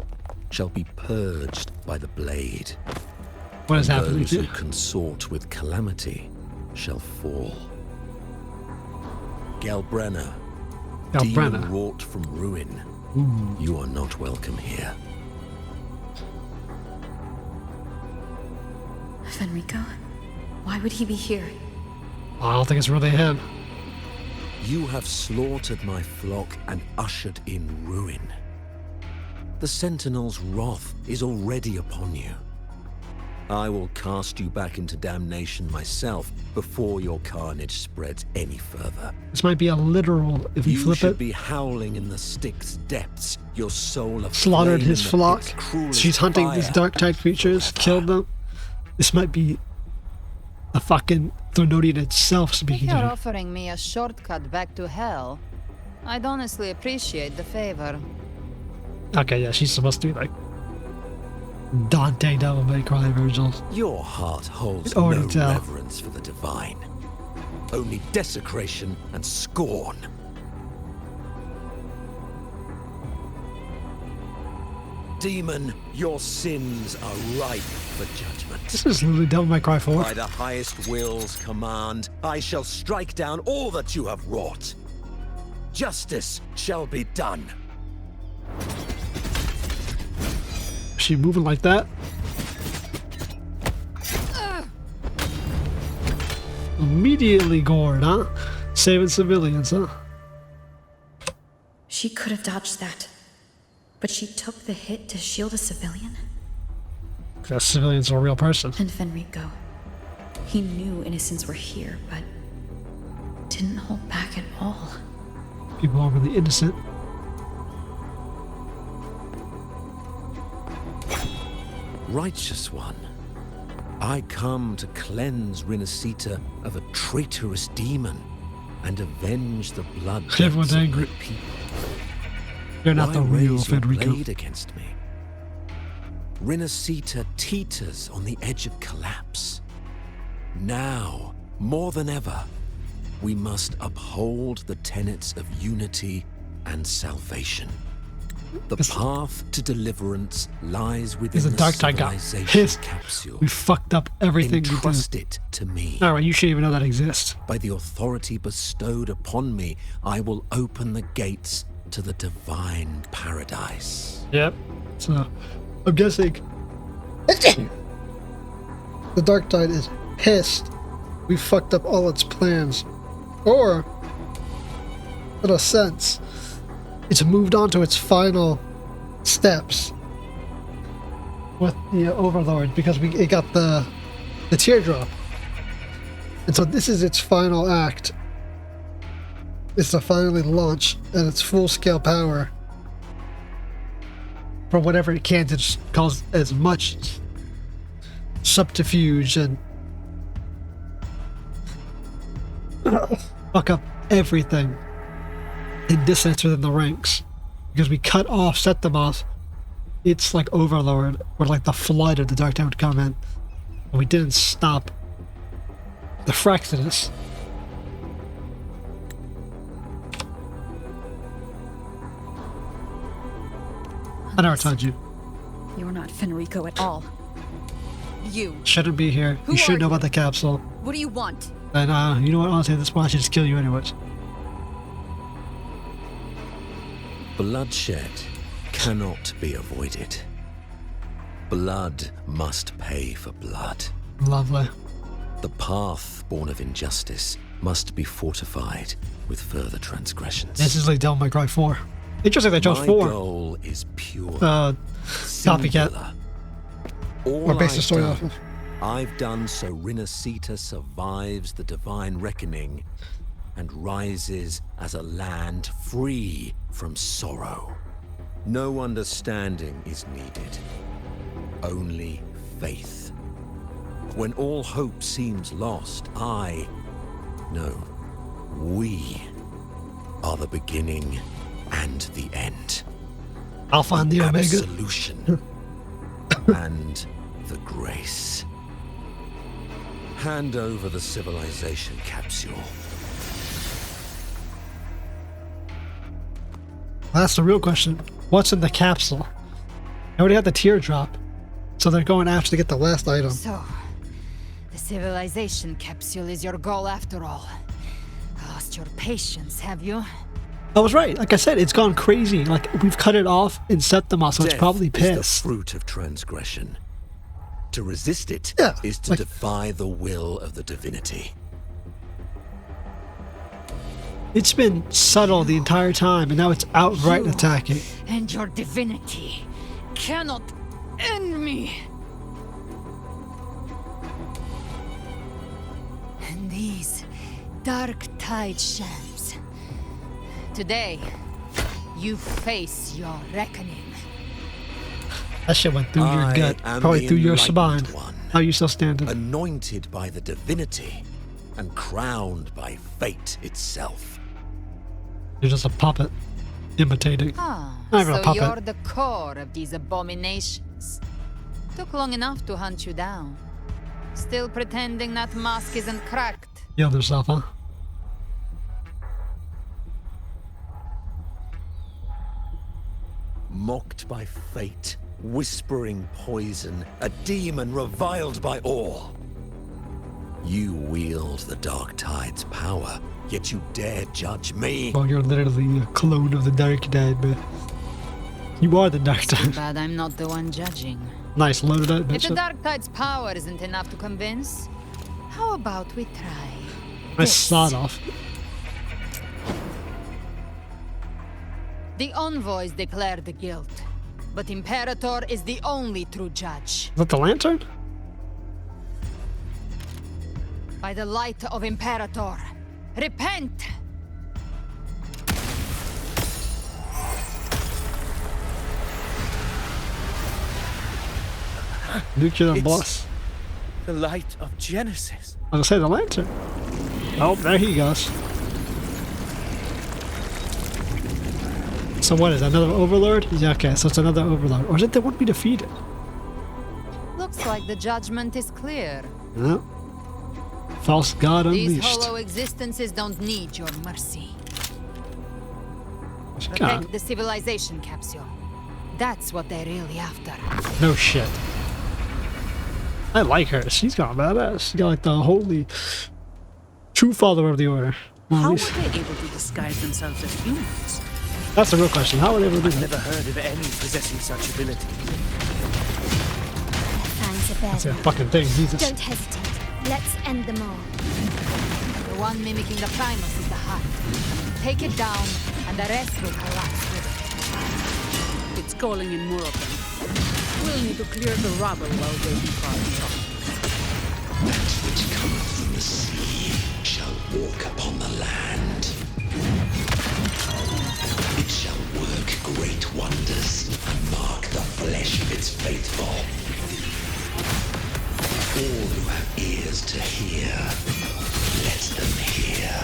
shall be purged by the blade. What is and happening those here? who consort with calamity shall fall. Galbrena, demon wrought from ruin, you are not welcome here. Fenrico? Why would he be here? I don't think it's really him. You have slaughtered my flock and ushered in ruin. The Sentinel's wrath is already upon you. I will cast you back into damnation myself before your carnage spreads any further. This might be a literal, if we You flip should it. be howling in the Styx depths, your soul of Slaughtered his flock. She's hunting these dark tide creatures, killed them. This might be the fucking Threnodian itself If speaking you're to her. offering me a shortcut back to hell, I'd honestly appreciate the favor. Okay, yeah, she's supposed to be like Dante Devil May Cry Virgil. Your heart holds Can already no tell. reverence for the divine. Only desecration and scorn. Demon, your sins are ripe for judgment. This is literally Devil May Cry 4. By the highest will's command, I shall strike down all that you have wrought. Justice shall be done. Is she moving like that? Immediately gored, huh? Saving civilians, huh? She could have dodged that. But she took the hit to shield a civilian? Because civilians are a real person. And Fenrico. He knew innocents were here, but didn't hold back at all. People are really innocent. Righteous one, I come to cleanse Rinascita of a traitorous demon and avenge the blood Everyone's debts of angry. my people. You're not Why the real raise your Federico. blade against me? Rinascita teeters on the edge of collapse. Now, more than ever, we must uphold the tenets of unity and salvation. The path to deliverance lies Because within the Dark Tide got civilization pissed. capsule. We fucked up everything we Entrust did. it to me. Alright, you shouldn't even know that exists. By the authority bestowed upon me, I will open the gates to the divine paradise. Yep. So, I'm guessing the Dark Tide is pissed. We fucked up all its plans. Or, in a sense, it's moved on to its final steps with the Overlord because it got the teardrop. And so this is its final act. It's to finally launch at its full-scale power from whatever it can to just cause as much subterfuge and fuck up everything in dissonance within the ranks. Because we cut off Septimont, it's like Overlord, or like the flood of the Dark Tide would come in We didn't stop the Fractinus. I never told you. You're not Fenrico at all. You. Shouldn't be here. Who You should are know you? about the capsule. What do you want? And you know what? Honestly, at this point, I should just kill you anyways. Bloodshed cannot be avoided. Blood must pay for blood. Lovely. The path born of injustice must be fortified with further transgressions. This is like Devil May Cry 4. Interesting they chose My 4. goal is pure. Copycat. All Or base the I've story done, off of. I've done so Rinascita survives the divine reckoning and rises as a land free from sorrow. No understanding is needed, only faith. When all hope seems lost, we are the beginning and the end. Alpha and the Omega. Absolution and the grace. Hand over the civilization capsule. That's the real question. What's in the capsule? I already had the teardrop. So they're going after to get the last item. So, the civilization capsule is your goal after all. Lost your patience, have you? I was right. Like I said, it's gone crazy. Like, we've cut it off in Septimont, so it's probably Death is the pissed. fruit of transgression. To resist it is to like- defy the will of the divinity. It's been subtle the entire time, and now it's outright You attacking. and your divinity cannot end me. And these dark tide shams. Today, you face your reckoning. That shit went through your I gut, am probably the through your spine. enlightened one, How you still standing? anointed by the divinity and crowned by fate itself. You're just a puppet, imitating. Ah, Not even a so puppet. you're the core of these abominations. Took long enough to hunt you down. Still pretending that mask isn't cracked. Yelled herself, huh? Mocked by fate, whispering poison, a demon reviled by all. You wield the Dark Tide's power, yet you dare judge me. Well, you're literally a clone of the Dark Tide, man. You are the Dark Tide. But I'm not the one judging. Nice, loaded up, If the bitch. Dark Tide's power isn't enough to convince, how about we try? Nice sawed off. The envoys declare the guilt, but Imperator is the only true judge. Is that the lantern? By the light of Imperator, repent! Nuclear It's- boss. The light of Genesis. I was gonna say the lantern. Oh, there he goes. So what is that, another overlord? Yeah, okay, so it's another overlord. Or is it the one we defeated? Looks like the judgment is clear. No. False god These unleashed. hollow existences don't need your mercy. God, Protect the civilization capsule. That's what they're really after. no shit. I like her. She's got badass. She's got like the holy true follower of the order. Well, at How were least- they able to disguise themselves as humans? that's the real question. How would they able to do I've that? never heard of any possessing such ability. Fangs are That's a bad. fucking thing, Jesus. Don't hesitate. Let's end them all. The one mimicking the Primus is the heart. Take it down, and the rest will collapse with it. It's calling in more of them. We'll need to clear the rubble while they decode. That which cometh from the sea shall walk upon the land. It shall work great wonders and mark the flesh of its faithful. All who have ears to hear, let them hear.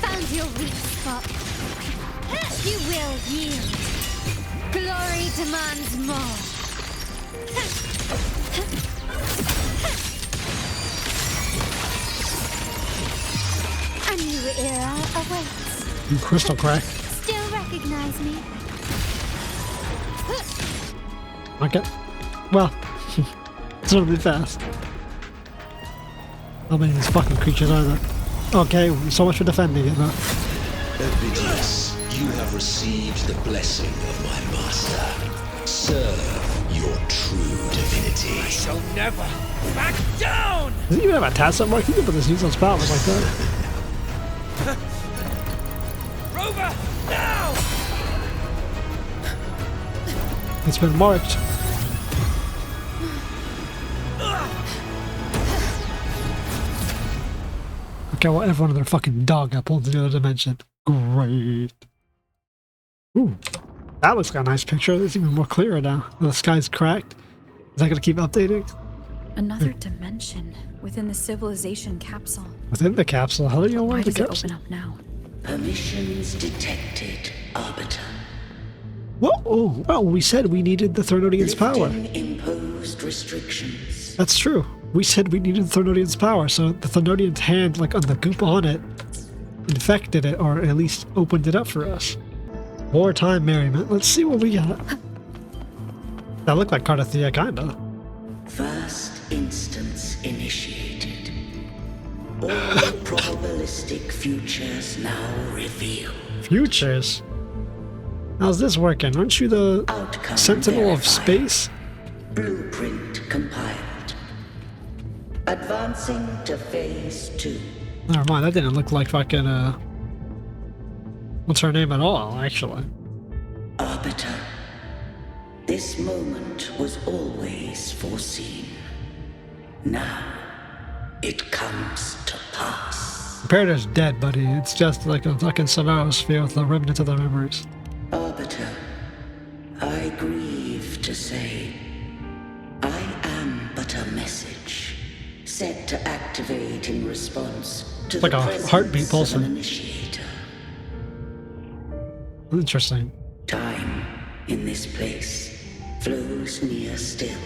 Found your roots. spot. You will yield. Glory demands more. A new era awaits. You crystal crack. Still recognize me? Okay. Well, it's gonna be fast. How many of these fucking creatures are there? Okay, so much for defending it, though. Ovidius, you have received the blessing of my master. Serve your true divinity. I shall never back down! Does he even have a tacit mark? He can put this use on spell like that. Rover, now! It's been marked. Okay, well, everyone and their fucking dog got pulled to the other dimension. Great. Ooh, that looks like a nice picture. It's even more clearer now. The sky's cracked. Is that going to keep updating? Another dimension within the civilization capsule. Within the capsule? How do you know Why where the does it capsule? open up now? Permissions detected, Arbiter. Whoa, oh, well, we said we needed the Thernodian's power. Imposed restrictions. That's true. We said we needed the Thernodian's power, so the Thernodian's hand, like on the goop on it, infected it, or at least opened it up for us. Wartime merriment. Let's see what we got. That looked like Cardathia, kinda. First instance initiated. All probabilistic futures now revealed. Futures? How's this working? Aren't you the Outcome Sentinel of verified. Space? Blueprint compiled. Advancing to phase 2. Never mind, that didn't look like fucking, what's her name at all, actually? Arbiter. This moment was always foreseen. Now, it comes to pass. Imperator's dead, buddy. It's just like a fucking Sonaro sphere with the remnants of their memories. Arbiter, I grieve to say, I am but a message, set to activate in response to It's like the a presence heartbeat of pulsing. an initiator. Interesting. Time in this place flows near still.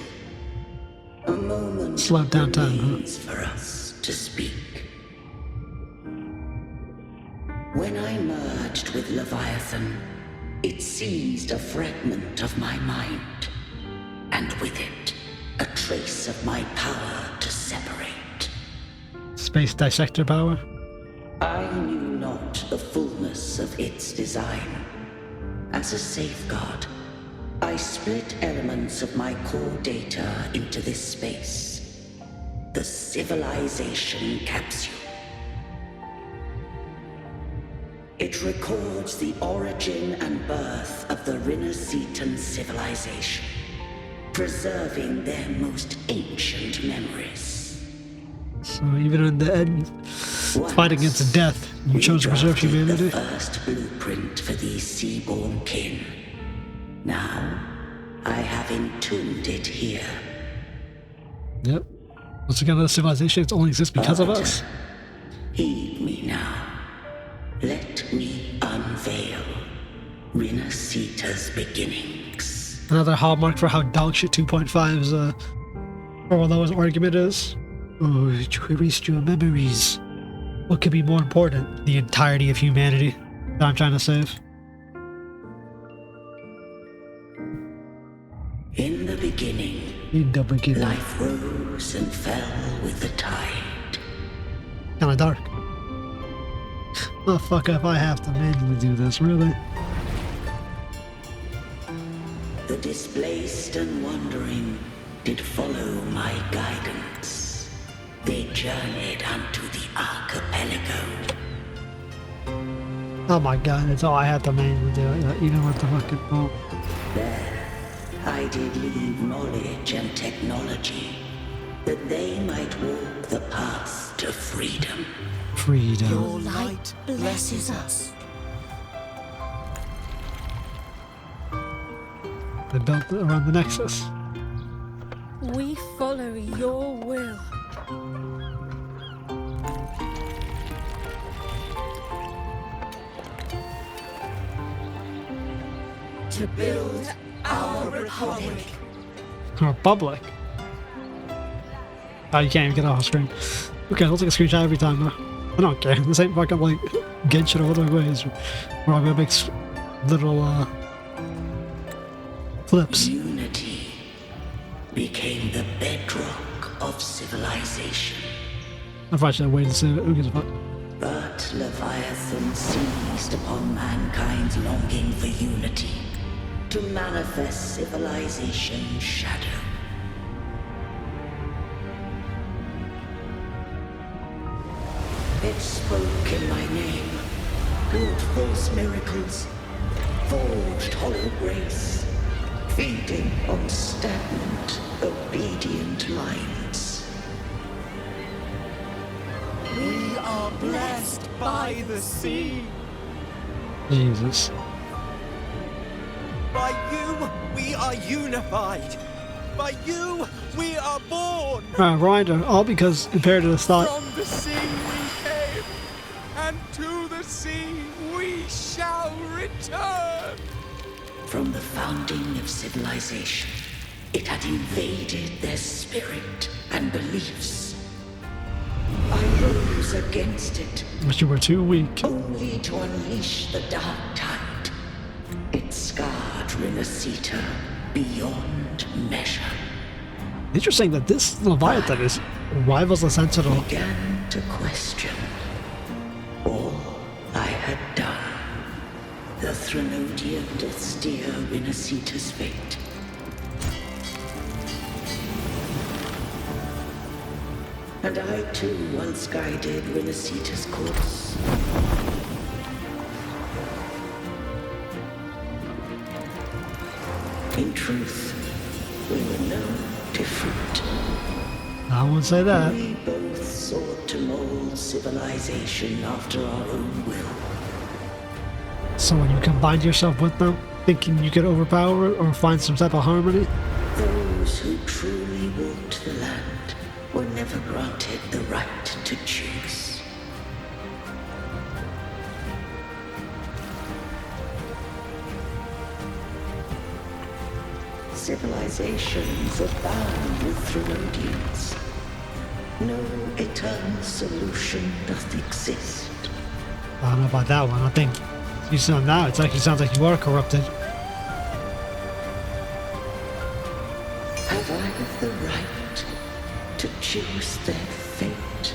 A moment Slow down time, huh? remains for us to speak. When I merged with Leviathan, it seized a fragment of my mind, and with it, a trace of my power to separate. Space dissector power? I knew not the fullness of its design. As a safeguard, I split elements of my core data into this space. The civilization capsule. It records the origin and birth of the Rinnesetan civilization, preserving their most ancient memories. So even in the end, fight against death, you chose to preserve humanity? The first blueprint for these seaborn kin. Now, I have entombed it here. Yep. Once again, the civilization only exists because of us. Heed me now. Let me unveil Rinneseta's beginnings. Another hallmark for how dogshit 2.5's, or what those argument is. Oh, you erased your memories. What could be more important? The entirety of humanity that I'm trying to save. In the beginning, life rose and fell with the tide. Kinda dark. Oh, fuck if I have to manually do this, really? The displaced and wandering did follow my guidance. They journeyed unto the archipelago. Oh my god, it's all I have to manually do it. You know what the fucking fault. There, I did leave knowledge and technology, that they might walk the path to freedom. Freedom. Your light blesses us. They built it around the Nexus. We follow your will. to build our republic. Republic? Oh, you can't even get off the screen. Okay, I'll take a screenshot every time though. I don't care. This ain't fucking like Genshin or other ways. Where I'm gonna make little flips. Unity became the bedrock of civilization. I probably should have waited to say it. Who gives a fuck? But Leviathan seized upon mankind's longing for unity to manifest civilization's shadow. It spoke in my name, wrought false miracles, forged hollow grace, feeding on stagnant, obedient minds. We are blessed by the sea. Jesus. By you, we are unified. By you, we are born. Reminder, all because Imperator's thought. From the sea we came, and to the sea we shall return. From the founding of civilization, it had invaded their spirit and beliefs. I rose against it. But you were too weak. Only to unleash the dark tide. It scarred Renacita beyond measure. Interesting that this Leviathan is rivals the Sentinel. Began to question all I had done. The Threnodian doth steer Renacita's fate. And I too once guided Renacita's course. In truth, we were no different. I would say that. We both sought to mold civilization after our own will. So when you combined yourself with them, thinking you could overpower it or find some type of harmony? Those who truly walked the land were never granted the right to choose. Civilizations are bound with Threnodians. No eternal solution doth exist. I don't know about that one. I think you sound now, it actually sounds like you are corrupted. Have I the right to choose their fate?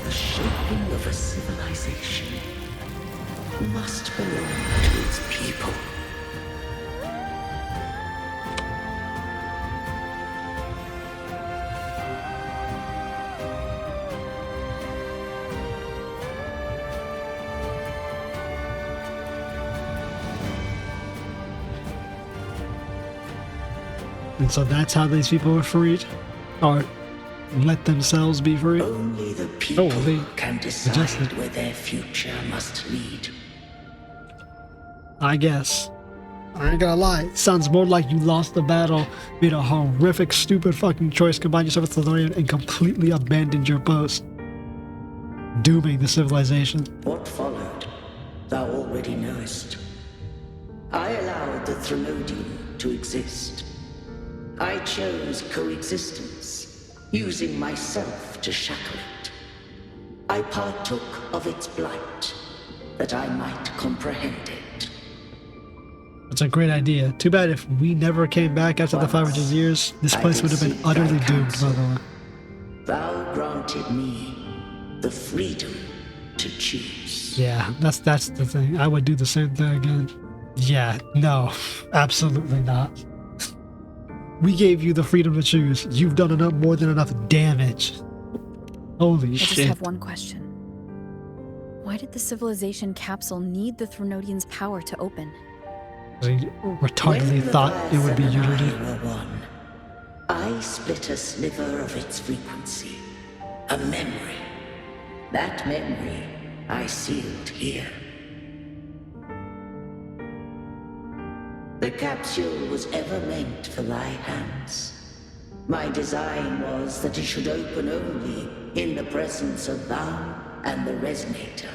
The shaping of a civilization must belong to its people. And so that's how these people were freed? Or let themselves be free? Only the people can decide where their future must lead. I guess. I ain't gonna lie, it sounds more like you lost the battle, made a horrific, stupid fucking choice, combined yourself with Threnodian, and completely abandoned your post, dooming the civilization. What followed, thou already knowest. I allowed the Threnodian to exist. I chose coexistence, using myself to shackle it. I partook of its blight, that I might comprehend it. It's a great idea. Too bad if we never came back after the 500 years, this place would have been utterly doomed, by the way. Thou granted me the freedom to choose. Yeah, that's the thing. I would do the same thing again. Yeah, no, absolutely not. We gave you the freedom to choose. You've done enough, more than enough damage. Holy shit. I just have one question. Why did the civilization capsule need the Threnodian's power to open? I retardedly thought it would be unity. I split a sliver of its frequency. A memory. That memory I sealed here. The capsule was ever meant for thy hands. My design was that it should open only in the presence of thou and the resonator.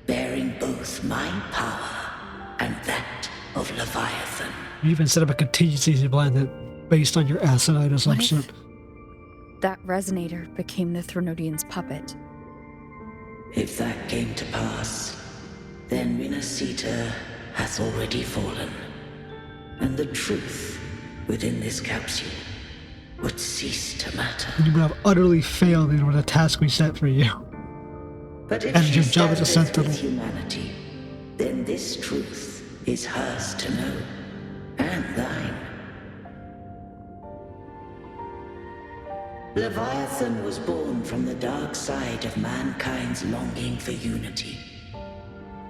bearing both my power and that of Leviathan. You even set up a contingency plan that based on your asinine assumption. That resonator became the Threnodian's puppet. If that came to pass, then Rinasita hath already fallen, and the truth within this capsule would cease to matter. You would have utterly failed in the task we set for you. But if And she your job as a standeth Sentinel. with humanity, then this truth is hers to know, and thine. Leviathan was born from the dark side of mankind's longing for unity.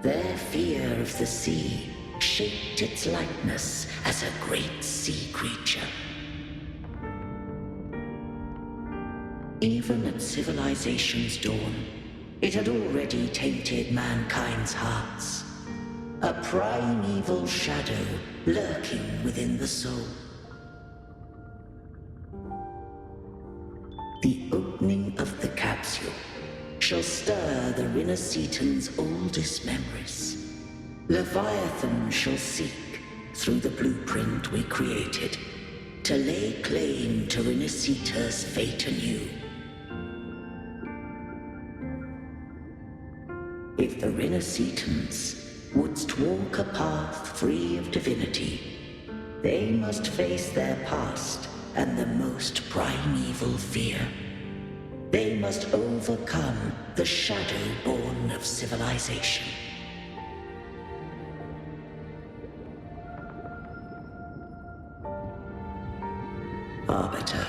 Their fear of the sea shaped its likeness as a great sea creature. Even at civilization's dawn, it had already tainted mankind's hearts. A primeval shadow lurking within the soul. The opening of the capsule shall stir the Rinascitan's oldest memories. Leviathan shall seek, through the blueprint we created, to lay claim to Rinascita's fate anew. If the Rinascitans wouldst walk a path free of divinity, they must face their past and the most primeval fear. They must overcome the shadow born of civilization. Arbiter,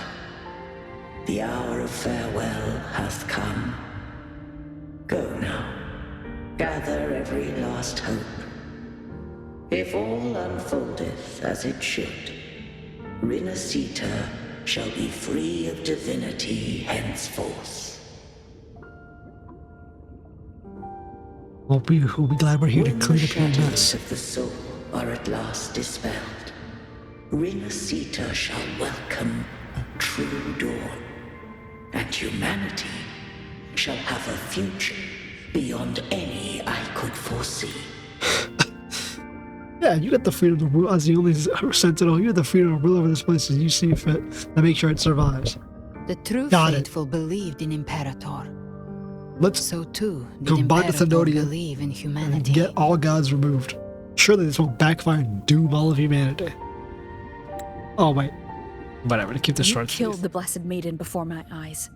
the hour of farewell hath come. Go now. Gather every last hope. If all unfoldeth as it should, Rinascita shall be free of divinity henceforth. We'll be glad we're here to clean up your When the mess. shadows of the soul are at last dispelled, Rinascita shall welcome a true dawn, and humanity shall have a future beyond any I could foresee. Yeah, you got the freedom to rule as the only Sentinel. You have the freedom to rule over this place as you see fit and make sure it survives. The true Got it. faithful believed in Imperator. Let's So too did combine the Imperator Thenodian believe in and humanity. get all gods removed. Surely this won't backfire and doom all of humanity. Oh wait, whatever. To keep this You short. killed the Blessed Maiden before my eyes.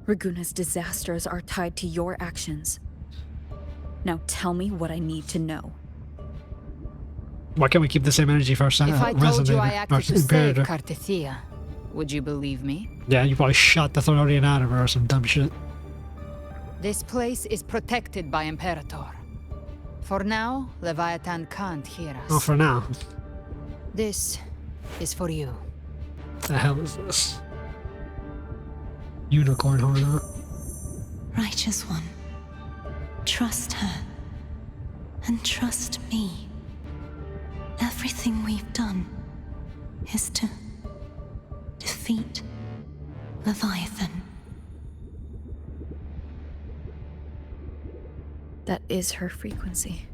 Ragunna's disasters are tied to your actions. Now tell me what I need to know. Why can't we keep the same energy for our If I told you I resonator, acted our to save imperator? Cartethia, would you believe me? Yeah, you probably shot the Thenodian out of her or some dumb shit. This place is protected by Imperator. For now, Leviathan can't hear us. Oh, for now. This is for you. The hell is this? Unicorn horn, huh? Righteous One, trust her. And trust me. Everything we've done is to defeat Leviathan. That is her frequency.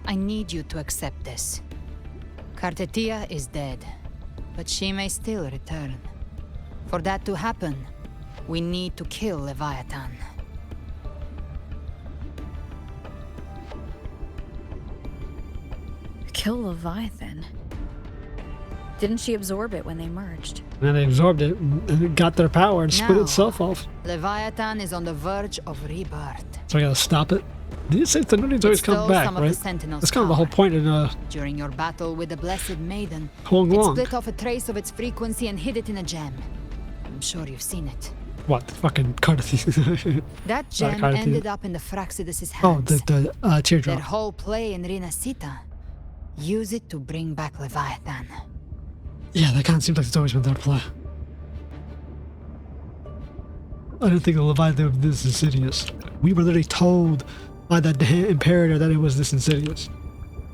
I need you to accept this. Cartethia is dead, but she may still return. For that to happen, we need to kill Leviathan. Kill Leviathan? Didn't she absorb it when they merged? And then they absorbed it and it got their power and split Now, itself off. Leviathan is on the verge of rebirth. So I gotta stop it. Did you say Thenodians always come stole back, some of right? the Sentinel's That's kind of the whole point in During your battle with the Blessed Maiden, Hong it Long. split off a trace of its frequency and hid it in a gem. I'm sure you've seen it. What, the fucking Cartethia? That gem Cartethia. ended up in the Fraxidus' hands. Oh, the Their teardrop. whole play in Rinascita. Use it to bring back Leviathan. Yeah, that kind of seems like it's always been their play. I don't think the Leviathan was this insidious. We were literally told by that Imperator that it was this insidious.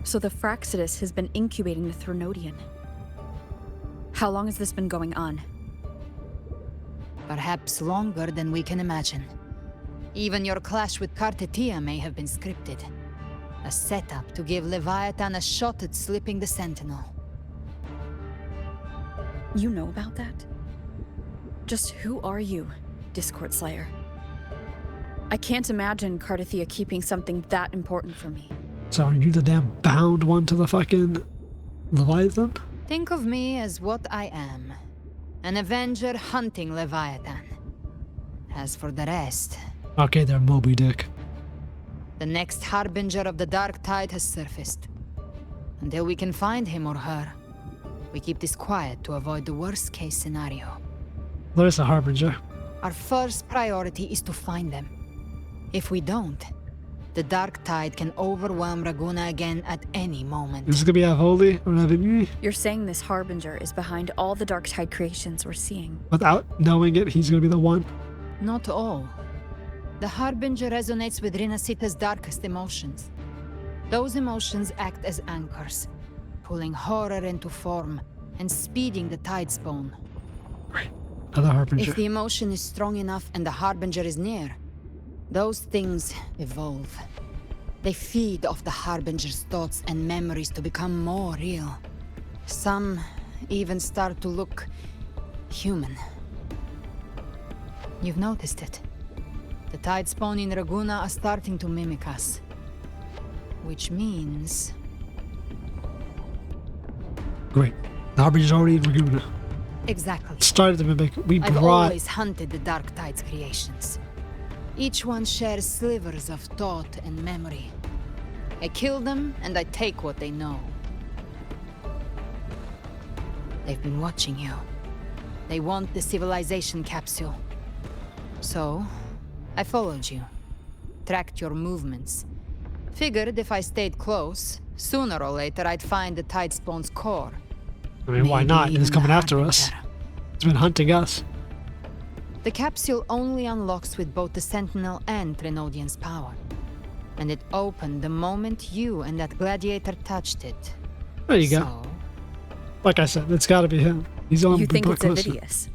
So the Fraxidus has been incubating the Threnodian. How long has this been going on? Perhaps longer than we can imagine. Even your clash with Kartetia may have been scripted. A setup to give Leviathan a shot at slipping the Sentinel. You know about that? Just who are you, Discord Slayer? I can't imagine Kartetia keeping something that important from me. So are you the damn bound one to the fucking Leviathan? Think of me as what I am. An Avenger hunting Leviathan. As for the rest... Okay, they're Moby Dick. The next Harbinger of the Dark Tide has surfaced. Until we can find him or her, we keep this quiet to avoid the worst case scenario. There's a Harbinger. Our first priority is to find them. If we don't, the Dark Tide can overwhelm Ragunna again at any moment. Is it gonna be Avoli or Avigny? You're saying this Harbinger is behind all the Dark Tide creations we're seeing. Without knowing it, he's gonna be the one? Not all. The Harbinger resonates with Rinasita's darkest emotions. Those emotions act as anchors, pulling horror into form and speeding the Tidespawn. Right. Another Harbinger. If the emotion is strong enough and the Harbinger is near, those things evolve. They feed off the Harbinger's thoughts and memories to become more real. Some even start to look human. You've noticed it. The Tidespawn in Ragunna are starting to mimic us. Which means... Great. The Harbinger's already in Ragunna. Exactly. Started to mimic. I've always hunted the Dark Tide's creations. Each one shares slivers of thought and memory. I kill them, and I take what they know. They've been watching you. They want the civilization capsule. So, I followed you. Tracked your movements. Figured if I stayed close, sooner or later I'd find the Tidespawn's core. I mean, why not? It's coming after us. It's been hunting us. The capsule only unlocks with both the Sentinel and Trinodian's power. And it opened the moment you and that gladiator touched it. There you go. Like I said, it's gotta be him. He's on. You think it's Avidius.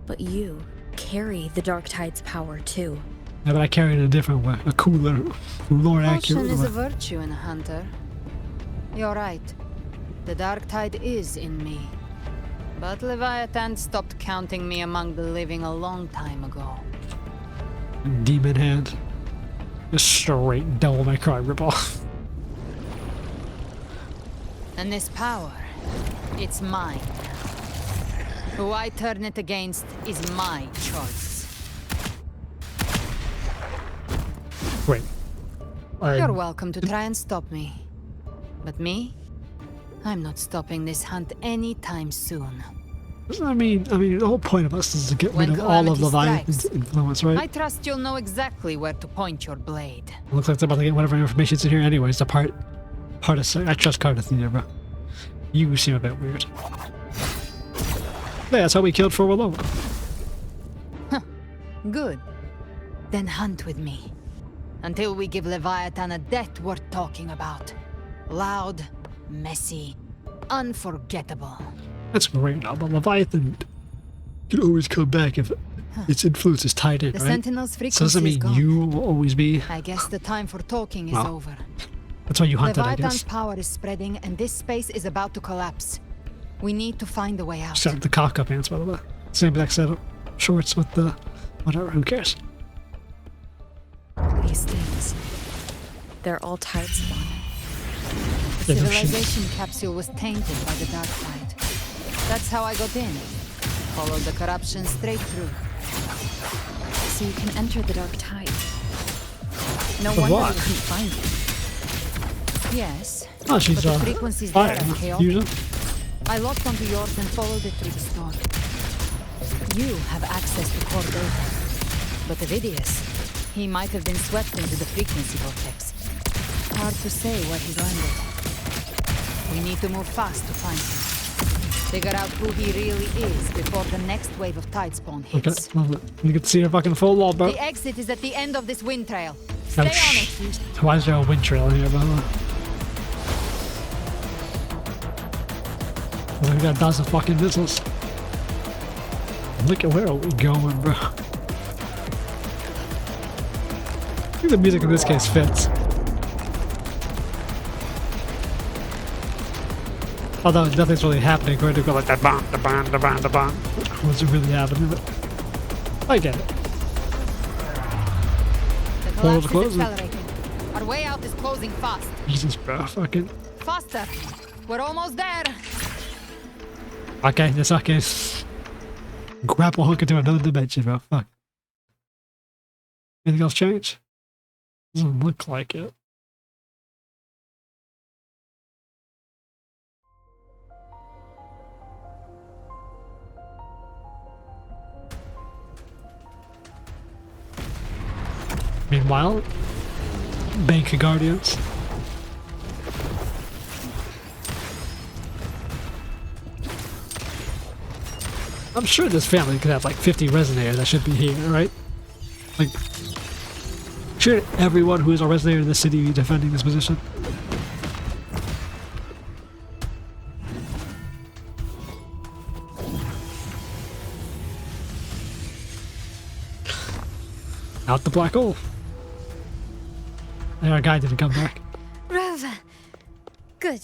But you carry the Dark Tide's power too. Yeah, but I carry it in a different way. A cooler, more accurate Caution is way. a virtue in a hunter. You're right. The Dark Tide is in me. But Leviathan stopped counting me among the living a long time ago. Demon hand. Just straight Devil May Cry ripoff. And this power, it's mine. Who I turn it against is my choice. Wait. You're welcome to try and stop me. But me? I'm not stopping this hunt anytime soon. I mean, the whole point of us is to get rid of all of Leviathan's influence, right? I trust you'll know exactly where to point your blade. It looks like they're about to get whatever information's in here anyways. The part of I trust Kartetia, bro. You seem a bit weird. Yeah, that's how we killed Forward. Huh. Good. Then hunt with me. Until we give Leviathan a death worth talking about. Loud, messy, unforgettable. That's great now, but Leviathan can always come back if its influence is tied in, The right? Sentinel's frequency So does that mean is gone. you will always be... I guess the time for talking is Wow. over. That's why you hunted, I Leviathan's guess. power is spreading, and this space is about to collapse. We need to find a way out. Except the cock-up pants, by the way. Same exact setup. Shorts with the... whatever, who cares? These things, they're all Tidespawn. The Yeah, no shit. civilization capsule was tainted by the Dark Tide. That's how I got in. Followed the corruption straight through. So you can enter the Dark Tide. No For wonder what? we couldn't find you. Yes. Oh, she's, but the frequencies fire, there are chaotic. usually. I locked onto yours and followed it through the storm. You have access to core data. But Avidius, he might have been swept into the frequency vortex. Hard to say what he's landed. We need to move fast to find him. Figure out who he really is before the next wave of Tidespawn Okay, hits. love it. You get to see her fucking full wall, bro. The exit is at the end of this wind trail. Oh, Stay on it. Why is there a wind trail in here, by the way? We got 1,000 fucking missiles. Look at where are we going, bro. think the music in this case fits. Although nothing's really happening, going to go like that bam, da bam, da bam, da bam. Wasn't really happening, but I get it. The collapse is accelerating. Our way out is closing fast. Jesus, bro, fucking. Faster. We're almost there. Okay, this okay. Grapple hook into another dimension, bro. Fuck. Anything else change? Doesn't look like it. Meanwhile, Bank of Guardians. I'm sure this family could have like 50 Resonator that should be here, right? Like, should everyone who is a Resonator in the city be defending this position? Out the black hole. And our guy didn't come back. Rover. Good.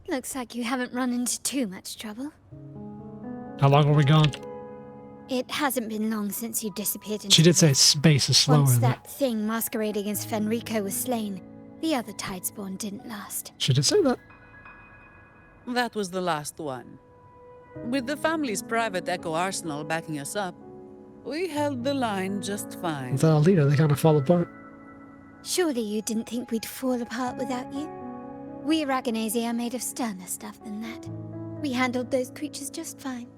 Looks like you haven't run into too much trouble. How long were we gone? It hasn't been long since you disappeared into She did say space is slower. Once that thing masquerading as Fenrico was slain, the other Tidespawn didn't last. She did say that. That was the last one. With the family's private Echo Arsenal backing us up, we held the line just fine. Without a leader, they kind of fall apart. Surely you didn't think we'd fall apart without you? We Ragunnazi are made of sterner stuff than that. We handled those creatures just fine.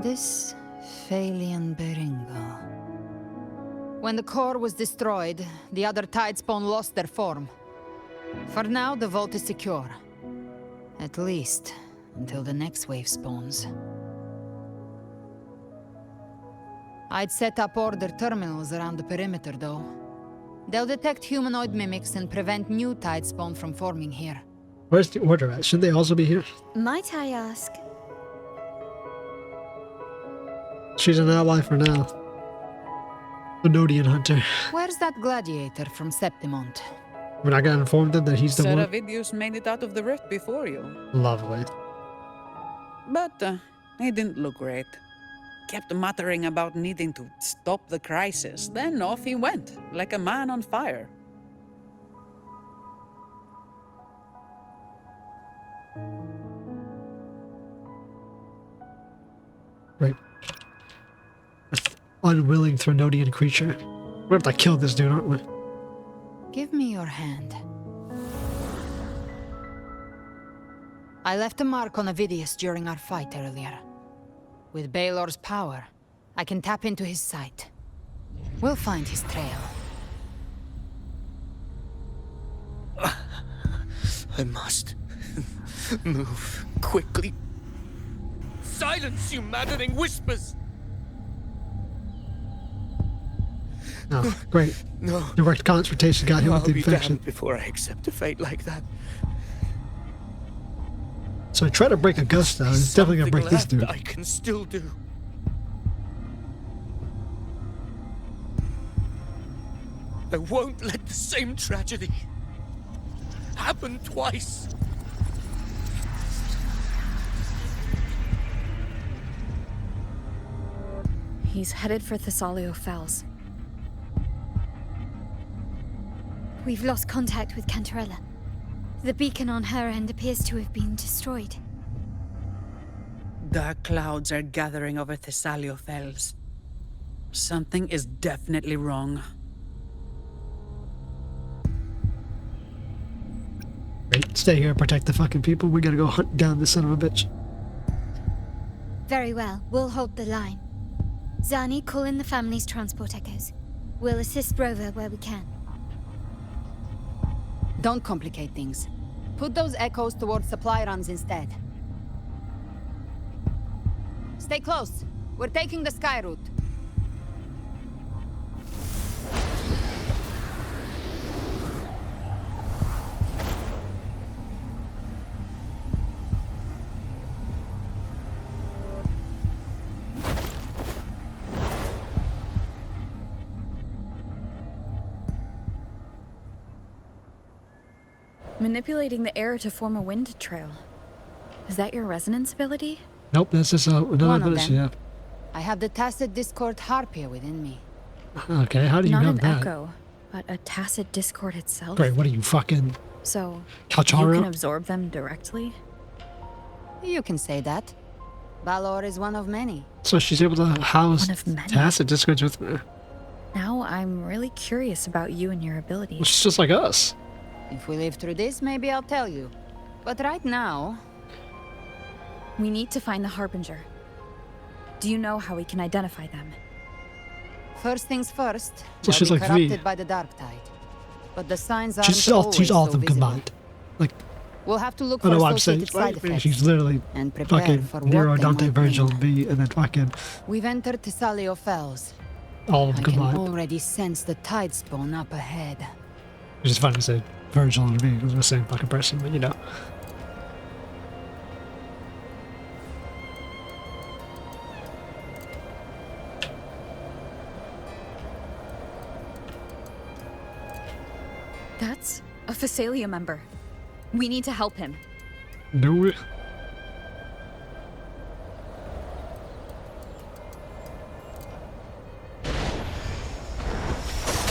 This Phalian Beringo. When the core was destroyed, the other Tidespawn lost their form. For now, the vault is secure. At least, until the next wave spawns. I'd set up order terminals around the perimeter, though. They'll detect humanoid mimics and prevent new Tidespawn from forming here. Where's the order at? Should they also be here? Might I ask? She's an ally for now. The Nodian hunter. Where's that gladiator from Septimont? We're not gonna inform them that he's the one? Seravidius made it out of the rift before you. Lovely. But he didn't look great. Kept muttering about needing to stop the crisis, then off he went, like a man on fire. Right. Unwilling Threnodian creature. We're gonna have to kill this dude, aren't we? Give me your hand. I left a mark on Avidius during our fight earlier. With Baelor's power, I can tap into his sight. We'll find his trail. I must move quickly. Silence, you maddening whispers! Oh, great. No. Direct confrontation got him with the infection. Before I accept a fate like that. So I try to break Augusta. He's definitely gonna break this dude. I can still do. I won't let the same tragedy happen twice. He's headed for Thessalio Fells. We've lost contact with Cantarella. The beacon on her end appears to have been destroyed. Dark clouds are gathering over Thessalio Fells. Something is definitely wrong. Great. Stay here, protect the fucking people. We gotta go hunt down this son of a bitch. Very well, we'll hold the line. Zani, call in the family's transport echoes. We'll assist Rover where we can. Don't complicate things. Put those echoes towards supply runs instead. Stay close. We're taking the sky route. Manipulating the air to form a wind trail. Is that your resonance ability? Nope, that's just another One of ability. Yeah. them. I have the Tacit Discord Harpia within me. Okay, how do you Not know an that? echo, but a tacit discord itself. Great, what are you, fucking So, Kalchara? you can absorb them directly? You can say that. Balor is one of many. So she's able to house One of many. tacit discords with her. Now I'm really curious about you and your abilities. Which is just like us. If we live through this, maybe I'll tell you. But right now... We need to find the Harbinger. Do you know how we can identify them? First things first, So they'll she's be like corrupted V. by the Dark Tide. But the signs aren't She's always all of so them visible. combined. Like, We'll have to look I don't for know what I'm saying. associated side effects. She's literally and prepare fucking for Nero, what they Dante, might Virgil, bring. V, and then fucking We've entered Thessalio Fells. all of I them can combined. already sense the tide spawn up ahead. Which is funny to say Virgil and V because we're the same fucking person, but you know. That's a Phasalia member. We need to help him. Do it.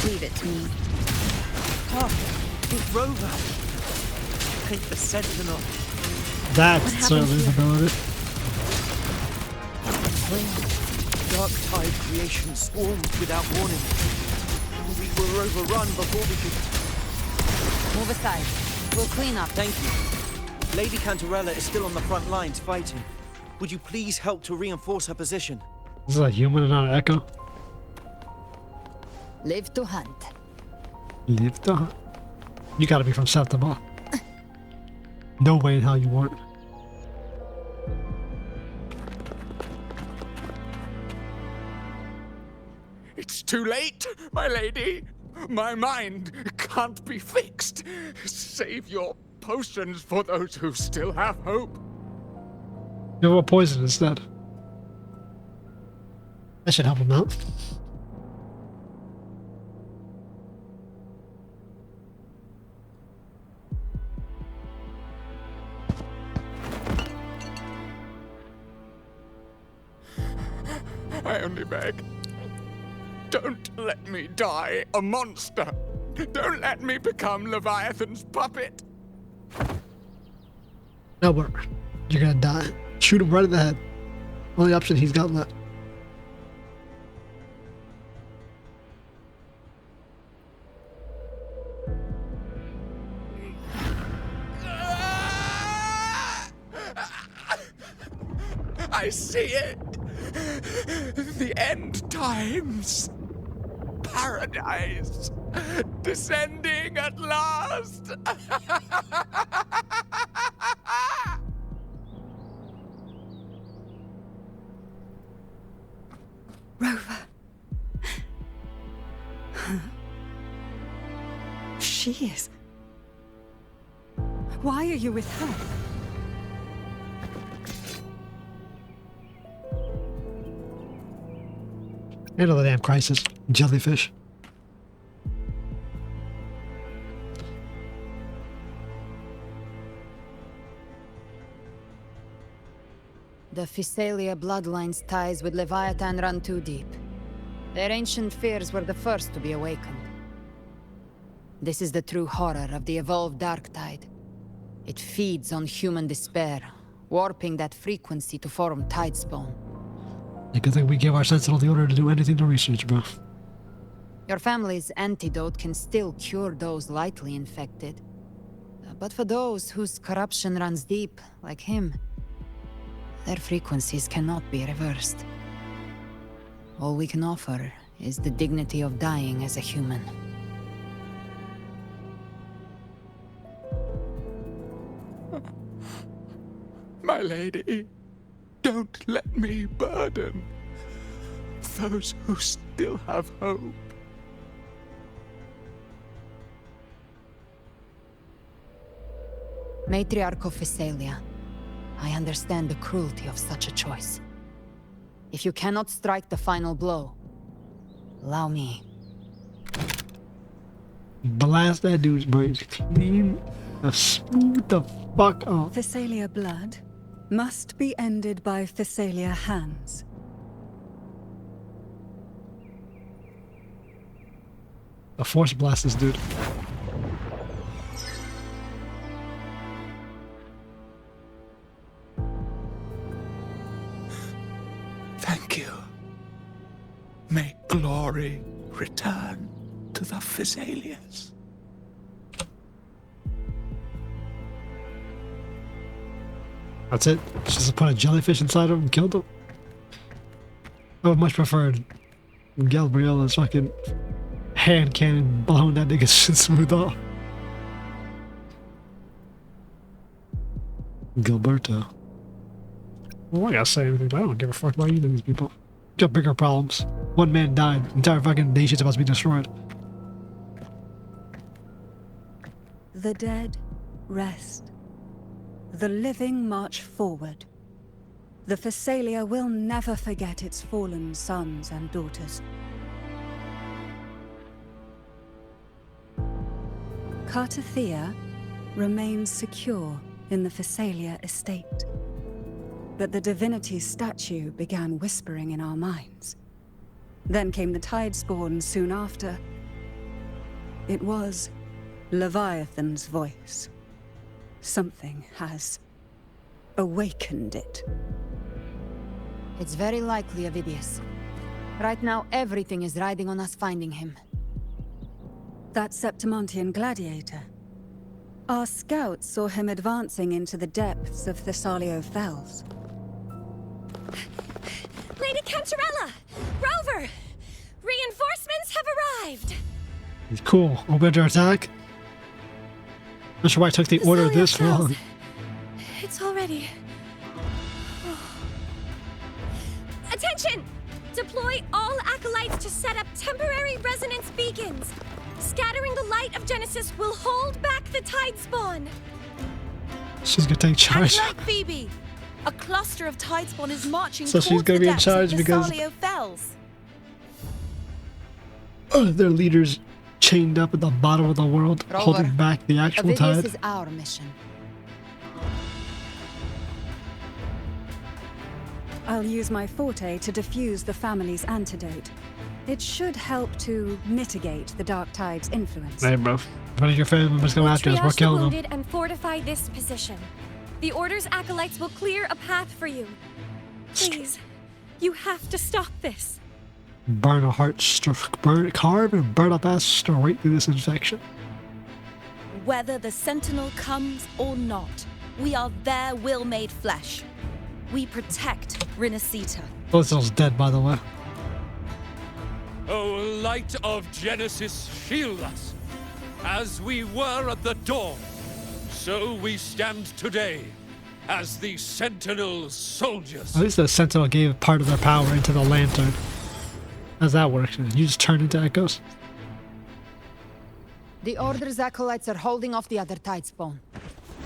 Leave it to me. Oh, it's Rover. Ain't the Sentinel. That's certainly an ability. Dark tide creation swarmed without warning. We were overrun before we could... Move aside. We'll clean up. Thank you. Lady Cantarella is still on the front lines fighting. Would you please help to reinforce her position? This is a human and not an echo. Live to hunt. Live to hunt. You gotta be from Septimont. No way in hell you weren't. It's too late, my lady. My mind can't be fixed. Save your potions for those who still have hope. Give him a poison instead. That should help him out. I only beg. Don't let me die a monster. Don't let me become Leviathan's puppet. No, but you're gonna die. Shoot him right in the head. Only option he's got left. I see it. The end times. Paradise. Descending at last. Rover. She is. Why are you with her? Handle the damn crisis, jellyfish. The Phasalia bloodline's ties with Leviathan run too deep. Their ancient fears were the first to be awakened. This is the true horror of the evolved Dark Tide. It feeds on human despair, warping that frequency to form Tidespawn. I good thing we gave our Sentinel the order to do anything to research, bro. Your family's antidote can still cure those lightly infected. But for those whose corruption runs deep, like him, their frequencies cannot be reversed. All we can offer is the dignity of dying as a human. My lady, don't let me burden those who still have hope. Matriarch of Phasalia, I understand the cruelty of such a choice. If you cannot strike the final blow, allow me. Blast that dude's brains clean Smooth the fuck up. Thessalia blood must be ended by Thessalia hands. A force blast this dude. Thank you. May glory return to the Thessalians. That's it. Just put a jellyfish inside him and killed him. I would much preferred Galbrena's fucking hand cannon blowing that nigga shit smooth off. Gilberto. Well, I gotta say anything, but I don't give a fuck about either of these people. Got bigger problems. One man died. Entire fucking nation's about to be destroyed. The dead rest. The living march forward. The Thessalia will never forget its fallen sons and daughters. Cartathea remains secure in the Thessalia estate. But the divinity's statue began whispering in our minds. Then came the Tidespawn soon after. It was Leviathan's voice. Something has awakened it. It's very likely, Avidius. Right now, everything is riding on us finding him. That Septimontian gladiator. Our scouts saw him advancing into the depths of Thessalio Fells. Lady Cantarella! Rover! Reinforcements have arrived! Cool. Open to attack. Not sure why it took the order this long. It's already... Attention! Deploy all acolytes to set up temporary resonance beacons. Scattering the light of Genesis will hold back the Tidespawn. She's gonna take charge. And like Phoebe, a cluster of Tidespawn is marching So towards she's gonna the be in depths charge of because Thessalio Fells. Their leaders chained up at the bottom of the world, Rover, holding back the actual Avidius tide. is our mission. I'll use my forte to defuse the family's antidote. It should help to mitigate the Dark Tide's influence. Hey, bro. If one of your family members come after us, we're Triage the killing them. wounded and fortify this position. The Order's acolytes will clear a path for you. Please, you have to stop this. Burn a carve and burn up ass straight through this infection. Whether the Sentinel comes or not, we are their will made flesh. We protect Renacita. Bothell's dead, by the way. O light of Genesis, shield us. As we were at the dawn, so we stand today as the Sentinel soldiers. At least the Sentinel gave part of their power into the lantern. How's that work? You just turn into echoes? The Order's acolytes are holding off the other Tidespawn.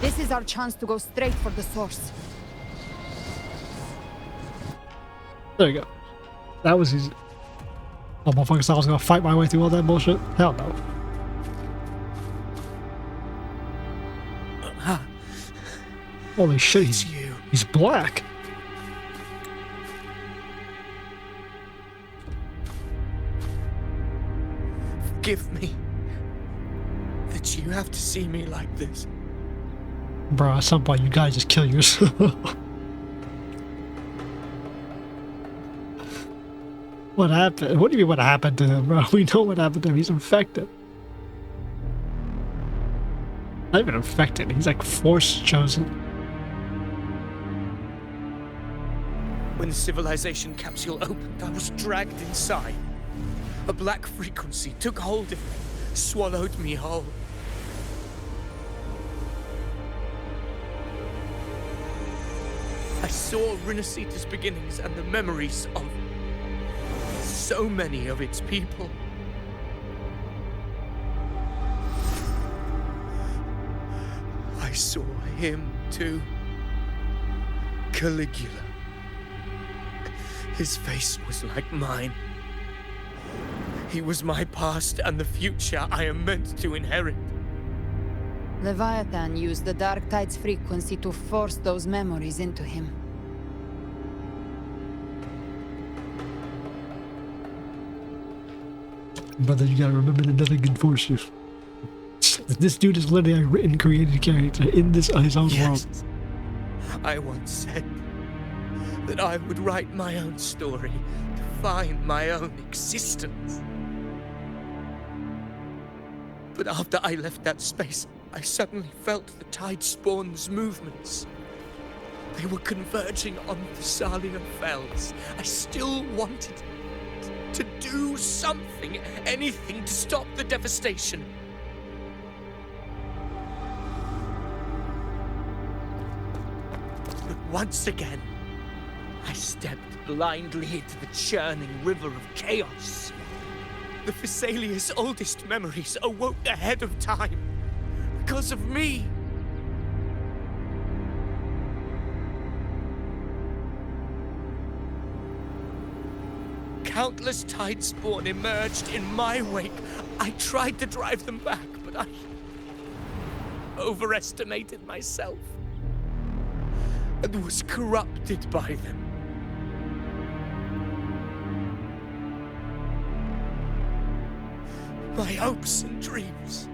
This is our chance to go straight for the source. There you go. That was easy. Oh, motherfucker, so I was gonna fight my way through all that bullshit? Hell no. Holy shit, he's black. Forgive me that you have to see me like this. Bro, at some point you gotta just kill yourself. What happened? What do you mean what happened to him, bro? We know what happened to him. He's infected. Not even infected. He's like force chosen. When the civilization capsule opened, I was dragged inside. A black frequency took hold of me, swallowed me whole. I saw Renacita's beginnings and the memories of so many of its people. I saw him too. Caligula. His face was like mine. He was my past and the future I am meant to inherit. Leviathan used the Dark Tide's frequency to force those memories into him. But then you gotta remember that nothing can force you. This dude is literally a written, created character in his own world. I once said that I would write my own story, define my own existence. But after I left that space, I suddenly felt the Tidespawn's movements. They were converging on the Salia Fells. I still wanted to do something, anything to stop the devastation. But once again, I stepped blindly into the churning river of chaos. The Thessalia's oldest memories awoke ahead of time because of me. Countless Tidespawn emerged in my wake. I tried to drive them back, but I overestimated myself and was corrupted by them. My hopes and dreams,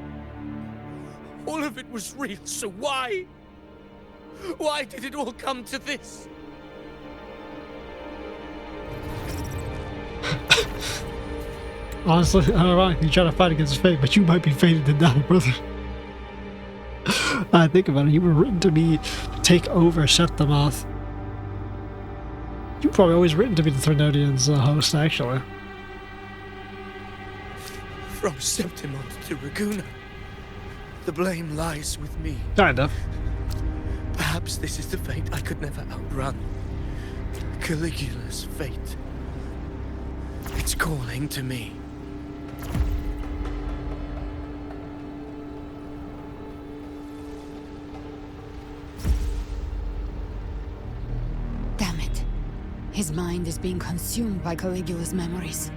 all of it was real, so why? Why did it all come to this? Honestly, ironically, you try to fight against fate, but you might be fated to die, brother. I think about it, you were written to be to take over Septimont. You were probably always written to be the Threnodians' host, actually. From Septimont to Ragunna, the blame lies with me. Kind of. Perhaps this is the fate I could never outrun. Caligula's fate. It's calling to me. Damn it. His mind is being consumed by Caligula's memories.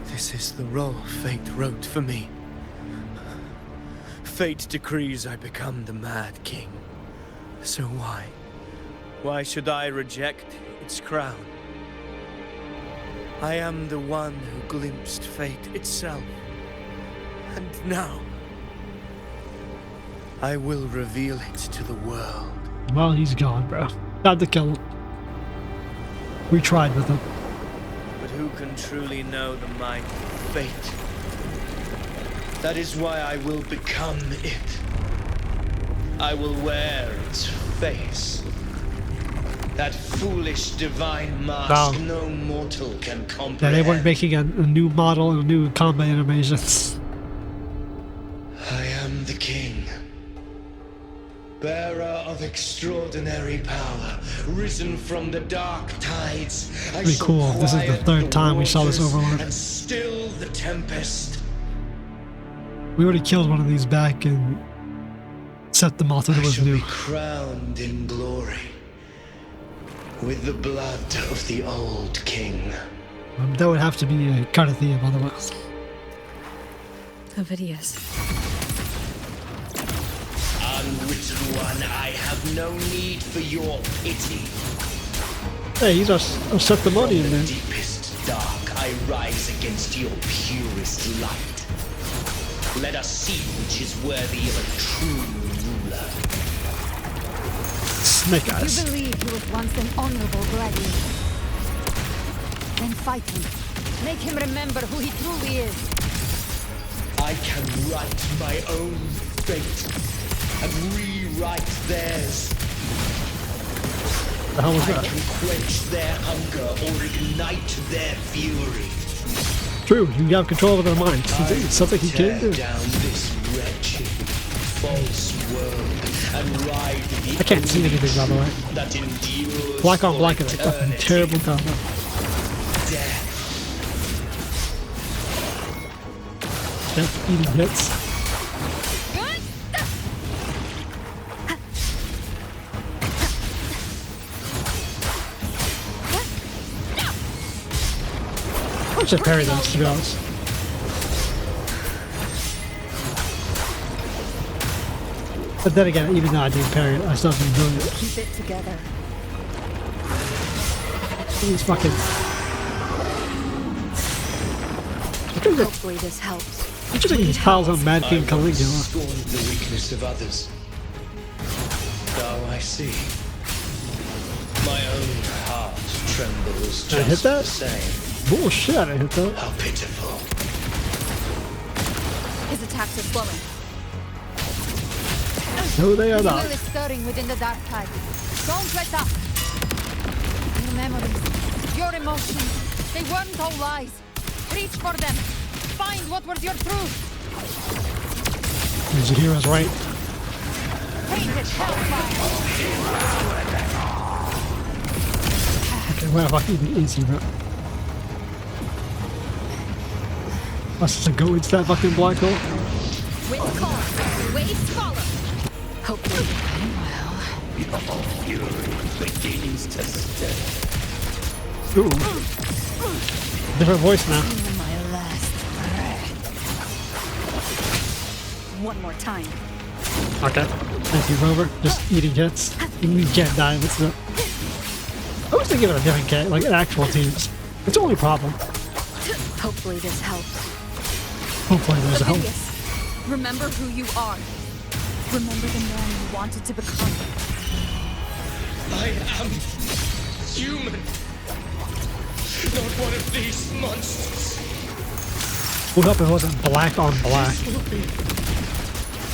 This is the role fate wrote for me. Fate decrees I become the Mad King. So why? Why should I reject its crown? I am the one who glimpsed fate itself. And now, I will reveal it to the world. Well, he's gone, bro. Time to kill him. We tried with him. But who can truly know the mind of fate? That is why I will become it. I will wear its face. That foolish divine mask no mortal can comprehend. Yeah, they weren't making a new model and new combat animations. I am the king. Bearer of extraordinary power, risen from the dark tides. Pretty cool. This is the third time we saw this Overlord. And still the tempest. We already killed one of these back and set them off that it was new. Be crowned in glory with the blood of the old king. That would have to be a Carthia, by the way. Ovidius. Unwritten one, I have no need for your pity. Hey, he's a Septimonian, man. Deepest dark, I rise against your purest light. Let us see which is worthy of a true ruler. Snake eyes. You believe he was once an honorable gladiator. Then fight him. Make him remember who he truly is. I can write my own fate and rewrite theirs. The hell was that? I can quench their hunger or ignite their fury. True, you have control of their minds. It's something he can do. Down this wretched, false world and ride the I can't see anything, by the way. that endures Black on black is a eternity. fucking terrible combo. Death. Death eating hits. I should parry those, to be honest. But then again, even though I didn't parry it, I still didn't do it. Keep it together. These fucking... Hopefully this helps. I'm just thinking these piles on Mad King Caligula. Scorned the weakness of others. Now I see. My own heart trembles Did I hit just that? the same. Bullshit, I hit that. How pitiful. His attacks are slowing. No, they are The not. will is stirring within the dark tide. Don't let up. Your memories, your emotions, they weren't all lies. Reach for them. Find what was your truth. These heroes, right? Tainted hellfire. Okay, well, fucking easy, bro. Let's just go into that fucking black hole. Wind calls, waves follow. Hopefully. Your fury begins to stir. Ooh. Different voice now. My last breath. One more time. Okay. Thank you, Rover. Just eating hits. You can't die. What's up? I wish they give it a different cat, like an actual teams. It's the only problem. Hopefully this helps. Hopefully there's help. Ovidius, remember who you are. Remember the man you wanted to become. I am human. Not one of these monsters. What up if it wasn't black on black?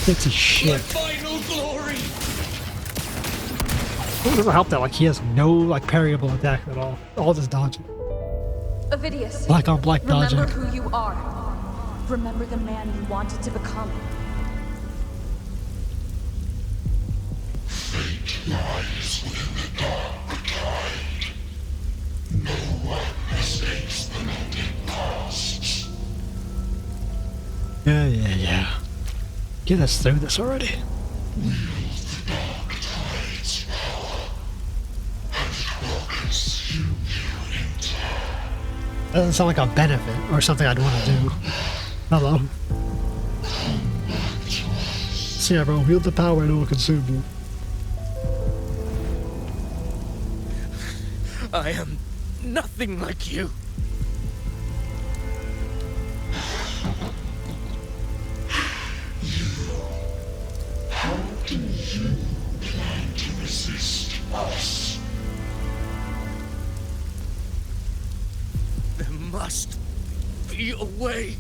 It's a My shit. final glory. It doesn't help that like he has no like parryable attack at all. All just dodging. Ovidius, Black on black dodging. remember who you are. Remember the man you wanted to become. Fate lies within the dark tide. No one escapes the melting pasts. Yeah. Get us through this already. Wield the dark tide's power, and it will consume you in turn. That doesn't sound like a benefit or something I'd want to do. Hello. So yeah, bro, wield the power and it will consume you. I am nothing like you. How do you plan to resist us? There must be a way.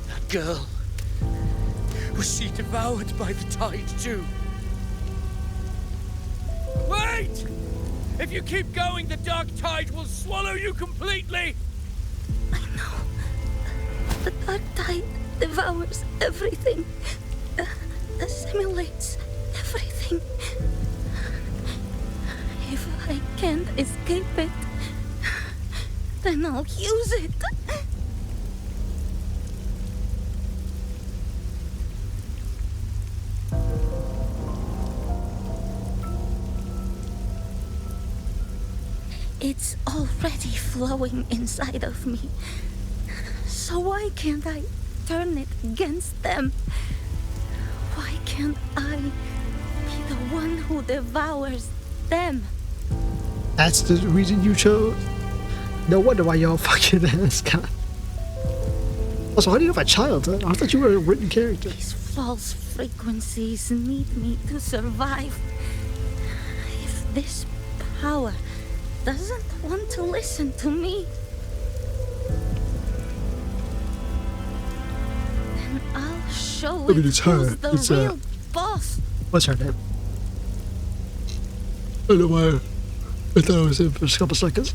That girl. Was she devoured by the tide too? Wait! If you keep going, the dark tide will swallow you completely! The dark tide devours everything, assimilates everything. If I can't escape it, then I'll use it. It's already flowing inside of me. So why can't I turn it against them? Why can't I be the one who devours them? That's the reason you chose? No wonder why y'all fucking ass God. Also, how do you have a child? I thought you were a written character. These false frequencies need me to survive. If this power doesn't want to listen to me, then I'll show I mean, it's her. who's the It's, real boss. What's her name? I don't know why. I thought it was him for a couple seconds.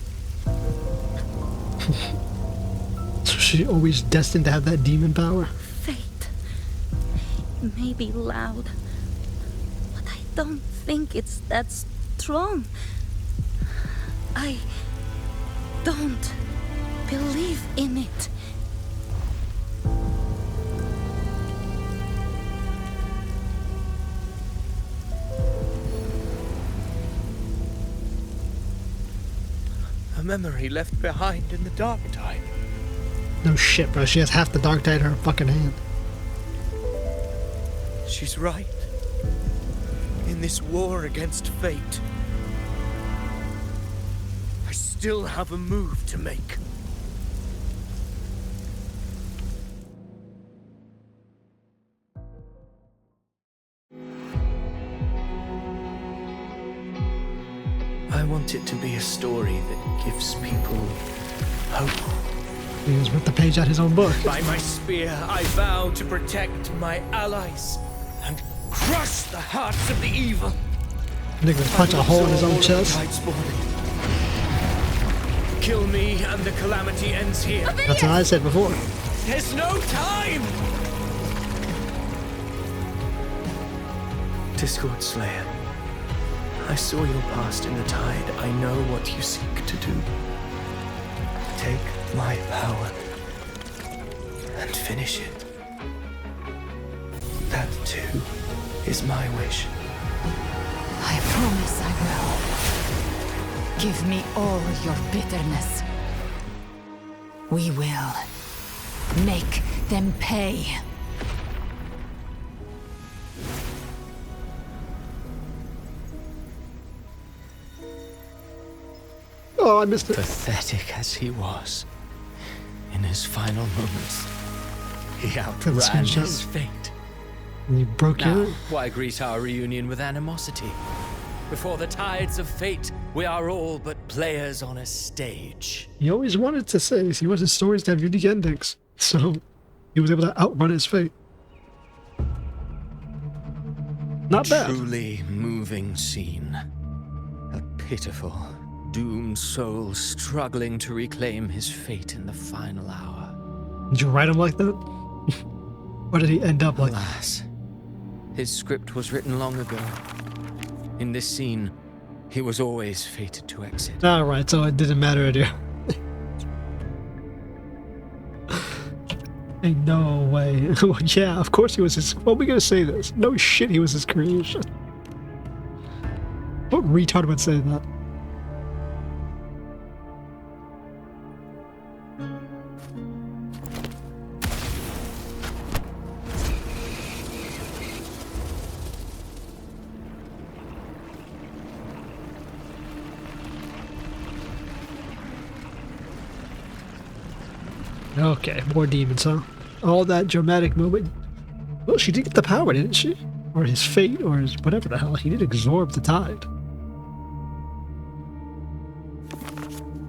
So she always destined to have that demon power? Fate. It may be loud, but I don't think it's that strong. I don't believe in it memory left behind in the Dark Tide. No shit, bro. She has half the Dark Tide in her fucking hand. She's right. In this war against fate, I still have a move to make. I want it to be a story that gives people hope. He just ripped the page out his own book. By my spear, I vow to protect my allies and crush the hearts of the evil. Nigga punch a hole in his own chest. Kill me and the calamity ends here. That's what I said before. There's no time! Discord Slayer, I saw your past in the tide. I know what you seek to do. Take my power and finish it. That too is my wish. I promise I will. Give me all your bitterness. We will make them pay. Oh, I missed it. Pathetic as he was, in his final moments, he outran his fate. And you broke Now, it. why greet our reunion with animosity? Before the tides of fate, we are all but players on a stage. He always wanted to say he wanted his stories to have unique endings, so he was able to outrun his fate. Not bad. Truly moving scene. A pitiful, doomed soul struggling to reclaim his fate in the final hour. Did you write him like that? Or did he end up like Alas, his script was written long ago. In this scene, he was always fated to exit. Alright, so it didn't matter to you. Ain't no way. Well, yeah, of course he was his. Well, we gonna say this. No shit, he was his creation. What retard would say that? Okay, more demons, huh? All that dramatic moment. Well, she did get the power, didn't she? Or his fate, or his whatever the hell. He did absorb the tide.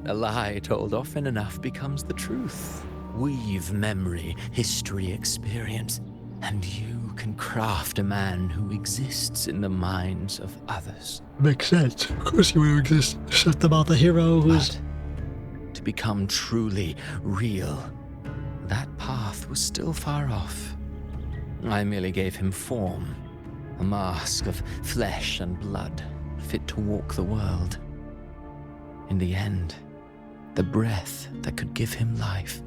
A lie told often enough becomes the truth. Weave memory, history, experience, and you can craft a man who exists in the minds of others. Makes sense. Of course he will exist. It's just about the hero who's... But to become truly real, that path was still far off. I merely gave him form, a mask of flesh and blood, fit to walk the world. In the end, the breath that could give him life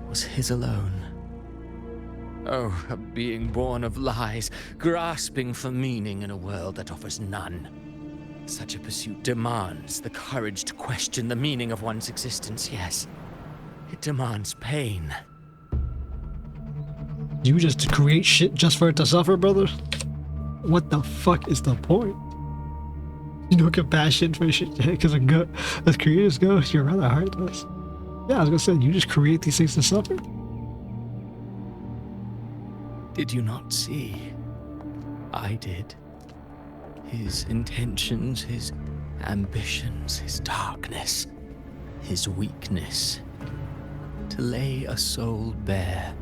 was his alone. Oh, a being born of lies, grasping for meaning in a world that offers none. Such a pursuit demands the courage to question the meaning of one's existence, yes. It demands pain. You just create shit just for it to suffer, brother? What the fuck is the point? You know, compassion for shit, because as creators go, you're rather heartless. Yeah, I was gonna say, you just create these things to suffer? Did you not see? I did. His intentions, his ambitions, his darkness, his weakness. To lay a soul bare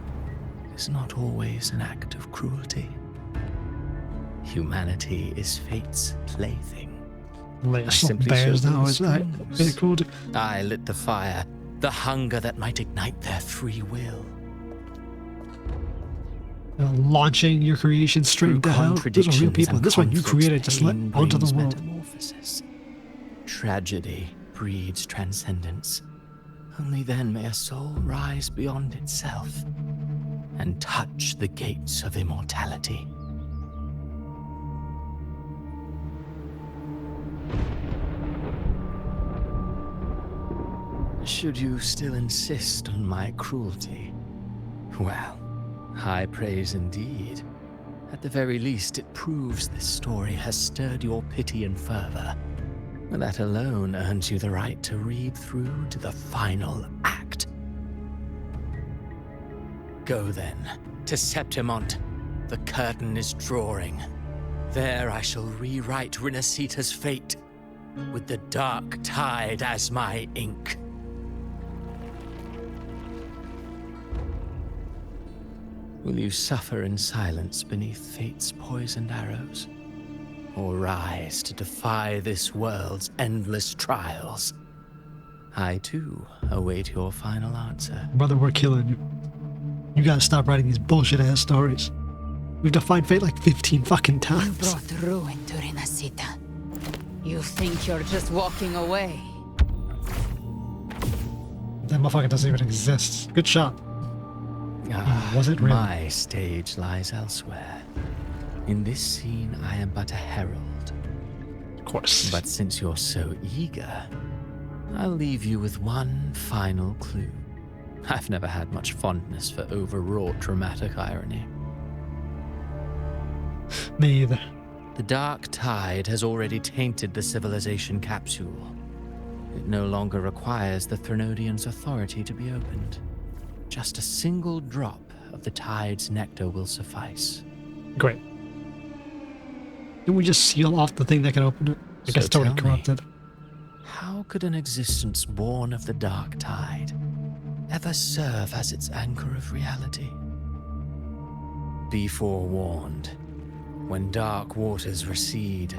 is not always an act of cruelty. Humanity is fate's plaything. Lay a soul bare is now, is that very cruelty? I lit the fire, the hunger that might ignite their free will. Launching your creation straight into hell. Those are real people. This one you created, just let onto the world. Metamorphosis. Tragedy breeds transcendence. Only then may a soul rise beyond itself and touch the gates of immortality. Should you still insist on my cruelty? Well, high praise indeed. At the very least, it proves this story has stirred your pity and fervor. That alone earns you the right to read through to the final act. Go then, to Septimont. The curtain is drawing. There I shall rewrite Rinasita's fate, with the dark tide as my ink. Will you suffer in silence beneath fate's poisoned arrows? Or rise to defy this world's endless trials? I too await your final answer. Brother, we're killing you. You gotta stop writing these bullshit ass stories. We've defied fate like 15 fucking times. You brought ruin to Rinasita. You think you're just walking away? That motherfucker doesn't even exist. Good shot. Was it real? My stage lies elsewhere. In this scene, I am but a herald. Of course. But since you're so eager, I'll leave you with one final clue. I've never had much fondness for overwrought dramatic irony. Me either. The dark tide has already tainted the civilization capsule. It no longer requires the Threnodians' authority to be opened. Just a single drop of the tide's nectar will suffice. Great. Didn't we just seal off the thing that can open it? I guess it's already corrupted. How could an existence born of the dark tide ever serve as its anchor of reality? Be forewarned. When dark waters recede,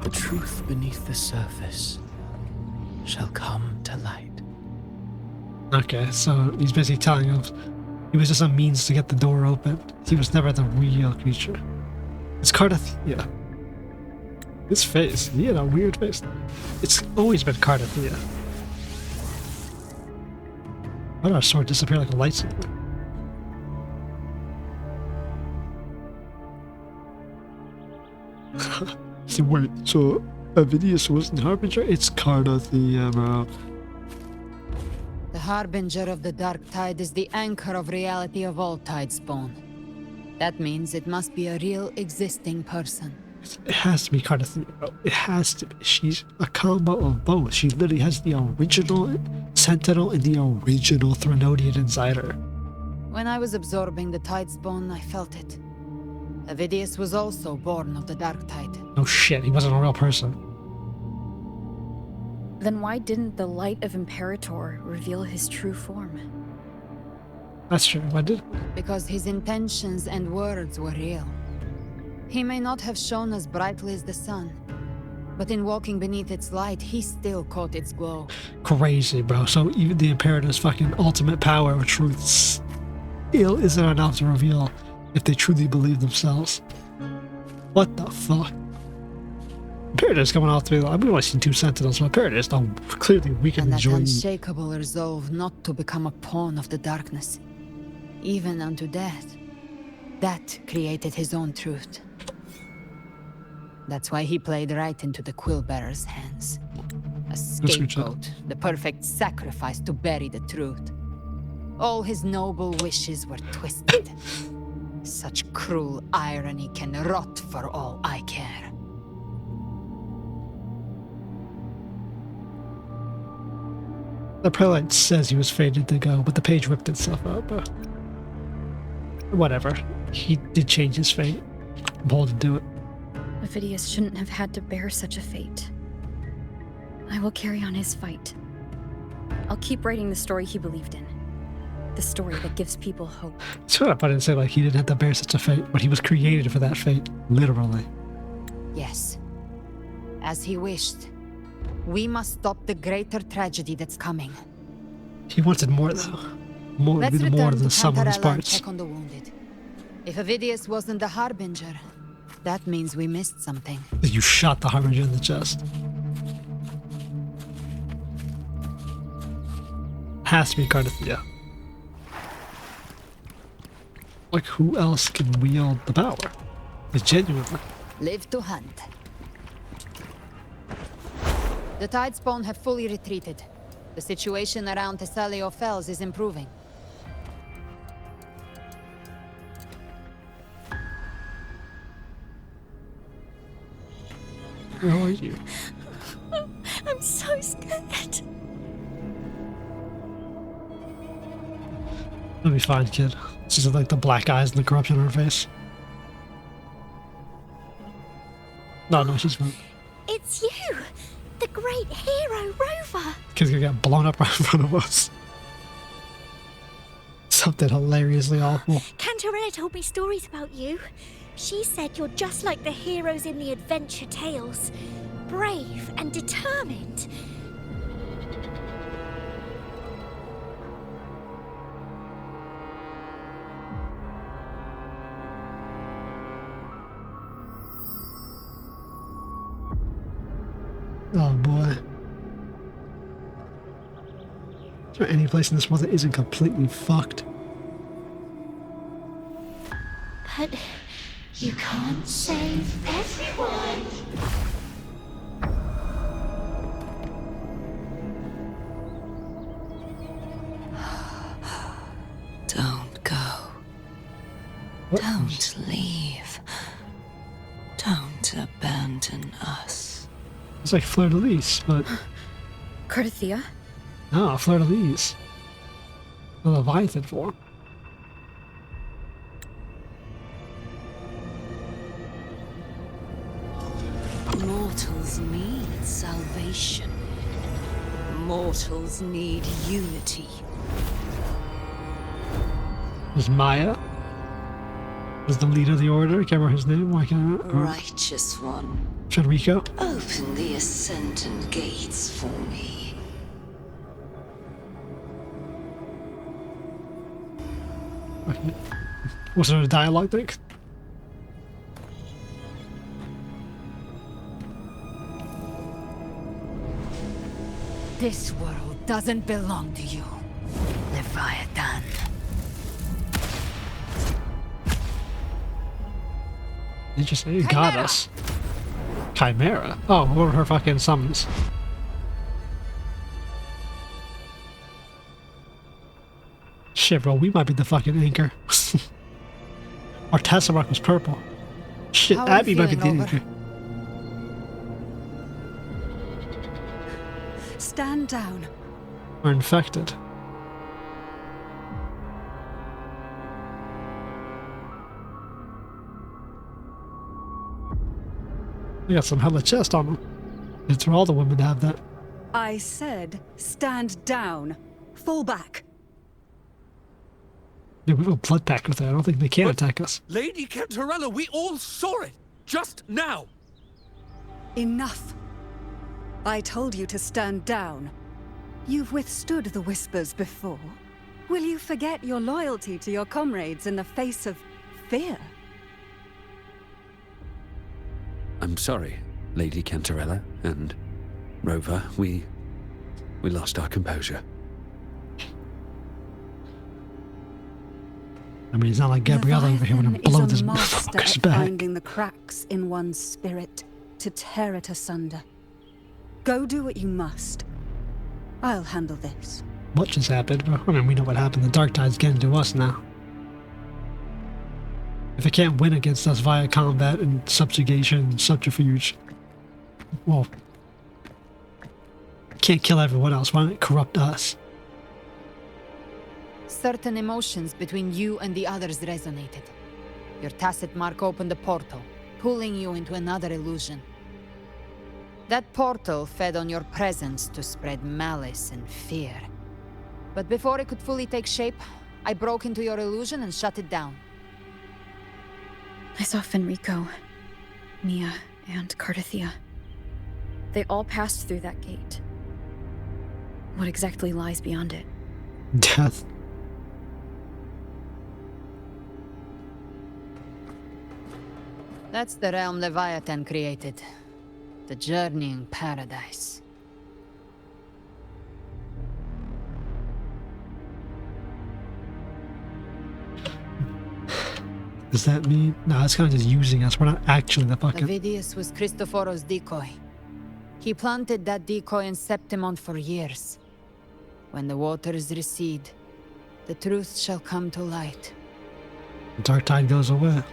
the truth beneath the surface shall come to light. Okay, so he's basically telling us he was just a means to get the door open. He was never the real creature. It's Cardathia. His face, he had a weird face. It's always been Cardathia. Why did our sword disappear like a lightsaber? So wait, so Avidius wasn't Harbinger? It's Cardathia, bro. The Harbinger of the Dark Tide is the anchor of reality of all Tidespawn. That means it must be a real existing person. It has to be Cardathia, bro. It has to be. She's a combo of both. She literally has the original Sentinel and the original Threnodian inside her. When I was absorbing the Tidespawn, I felt it. Avidius was also born of the Dark Tide. No shit, he wasn't a real person. Then why didn't the light of Imperator reveal his true form? That's true, why did? Because his intentions and words were real. He may not have shone as brightly as the sun, but in walking beneath its light, he still caught its glow. Crazy, bro. So even the Imperator's fucking ultimate power or truth still isn't enough to reveal if they truly believe themselves. What the fuck? Imperator's coming off to be like, I've only seen 2 Sentinels, but Imperator's clearly weak and that enjoying. unshakable resolve not to become a pawn of the darkness, even unto death. That created his own truth. That's why he played right into the Quillbearer's hands. A scapegoat, the perfect sacrifice to bury the truth. All his noble wishes were twisted. Such cruel irony can rot for all I care. The prelate says he was fated to go, but the page ripped itself up. Whatever. He did change his fate. I'm holding to it. Avidius shouldn't have had to bear such a fate. I will carry on his fight. I'll keep writing the story he believed in. The story that gives people hope. Shut up, I didn't say like he didn't have to bear such a fate, but he was created for that fate, literally. Yes. As he wished. We must stop the greater tragedy that's coming. He wanted more though. More Let's than more return than the to sum of his Cantarella and parts. check on the wounded. If Avidius wasn't the Harbinger, that means we missed something. You shot the Harbinger in the chest. Has to be Cardathia. Like, who else can wield the power? Like, genuinely. Live to hunt. The Tidespawn have fully retreated. The situation around Thessalio Fells is improving. Where are you? I'm so scared. It'll be fine, kid. She's like the black eyes and the corruption on her face. No, she's fine. It's you, the great hero Rover. Kid's gonna get blown up right in front of us. Something hilariously awful. Cantarella told me stories about you. She said you're just like the heroes in the adventure tales. Brave and determined. Oh boy. Is there any place in this world that isn't completely fucked? But you can't save everyone. Don't go. What? Don't leave. Don't abandon us. It's like Fleur de Lis, but... Carthea? No, Fleur de Lis. The Leviathan form. Mortals need salvation. Mortals need unity. Was Maya? Was the leader of the order? Can't remember his name. Why can't I remember? Righteous one, Federico? open the ascendant gates for me. Okay. Was there a dialogue thing? This world doesn't belong to you, Leviathan. Did you say you got us? Chimera? Oh, what were her fucking summons? Shit, bro, we might be the fucking anchor. Our Tesseract was purple. Shit, How are Abby you might be the feeling, anchor. Stand down. We're infected. We got some hella chest on them. It's for all the women to have that. I said, stand down. Fall back. Dude, we have a blood pact with her. I don't think they can attack us. Lady Cantarella, we all saw it! Just now! Enough. I told you to stand down. You've withstood the whispers before. Will you forget your loyalty to your comrades in the face of fear? I'm sorry, Lady Cantarella and Rover. We lost our composure. I mean, it's not like Gabriella over here when I blow this master motherfucker's at back. finding the cracks in one's spirit to tear it asunder. Go do what you must. I'll handle this. What just happened? I mean, we know what happened. The Dark Tide's getting to us now. If it can't win against us via combat and subjugation and subterfuge, well, can't kill everyone else. Why not corrupt us? Certain emotions between you and the others resonated. Your tacit mark opened a portal, pulling you into another illusion. That portal fed on your presence to spread malice and fear. But before it could fully take shape, I broke into your illusion and shut it down. I saw Fenrico, Mia, and Carthea. They all passed through that gate. What exactly lies beyond it? Death. That's the realm Leviathan created. The journeying paradise. Does that mean? No, it's kind of just using us. We're not actually the fucking... Avidius was Cristoforo's decoy. He planted that decoy in Septimont for years. When the waters recede, the truth shall come to light. The dark tide goes away.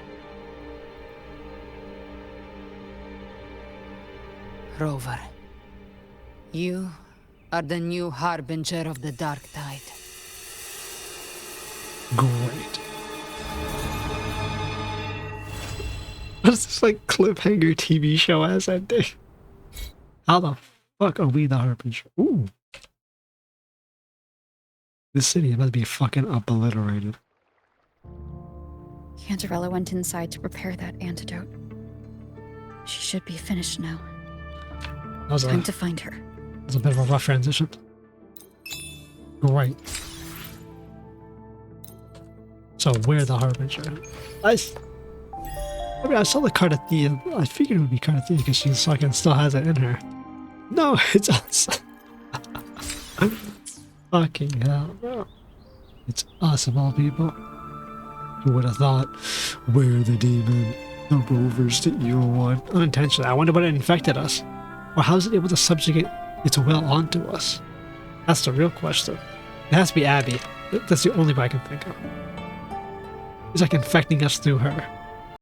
Rover, you are the new harbinger of the dark tide. Great. What is this like cliffhanger TV show as ending? How the fuck are we the harbinger? Ooh. This city is about to be fucking obliterated. Cantarella went inside to prepare that antidote. She should be finished now. Time to find her. It was a bit of a rough transition. Great. So we're the harbinger. I mean, I saw the Cardathia. I figured it would be Cardathia because she fucking still has it in her. No, it's us. Fucking hell, bro. It's us of all people. Who would have thought we're the demon, the rovers, the evil one? Unintentionally. I wonder what it infected us. Or how is it able to subjugate its will onto us? That's the real question. It has to be Abby. That's the only way I can think of. It's like infecting us through her.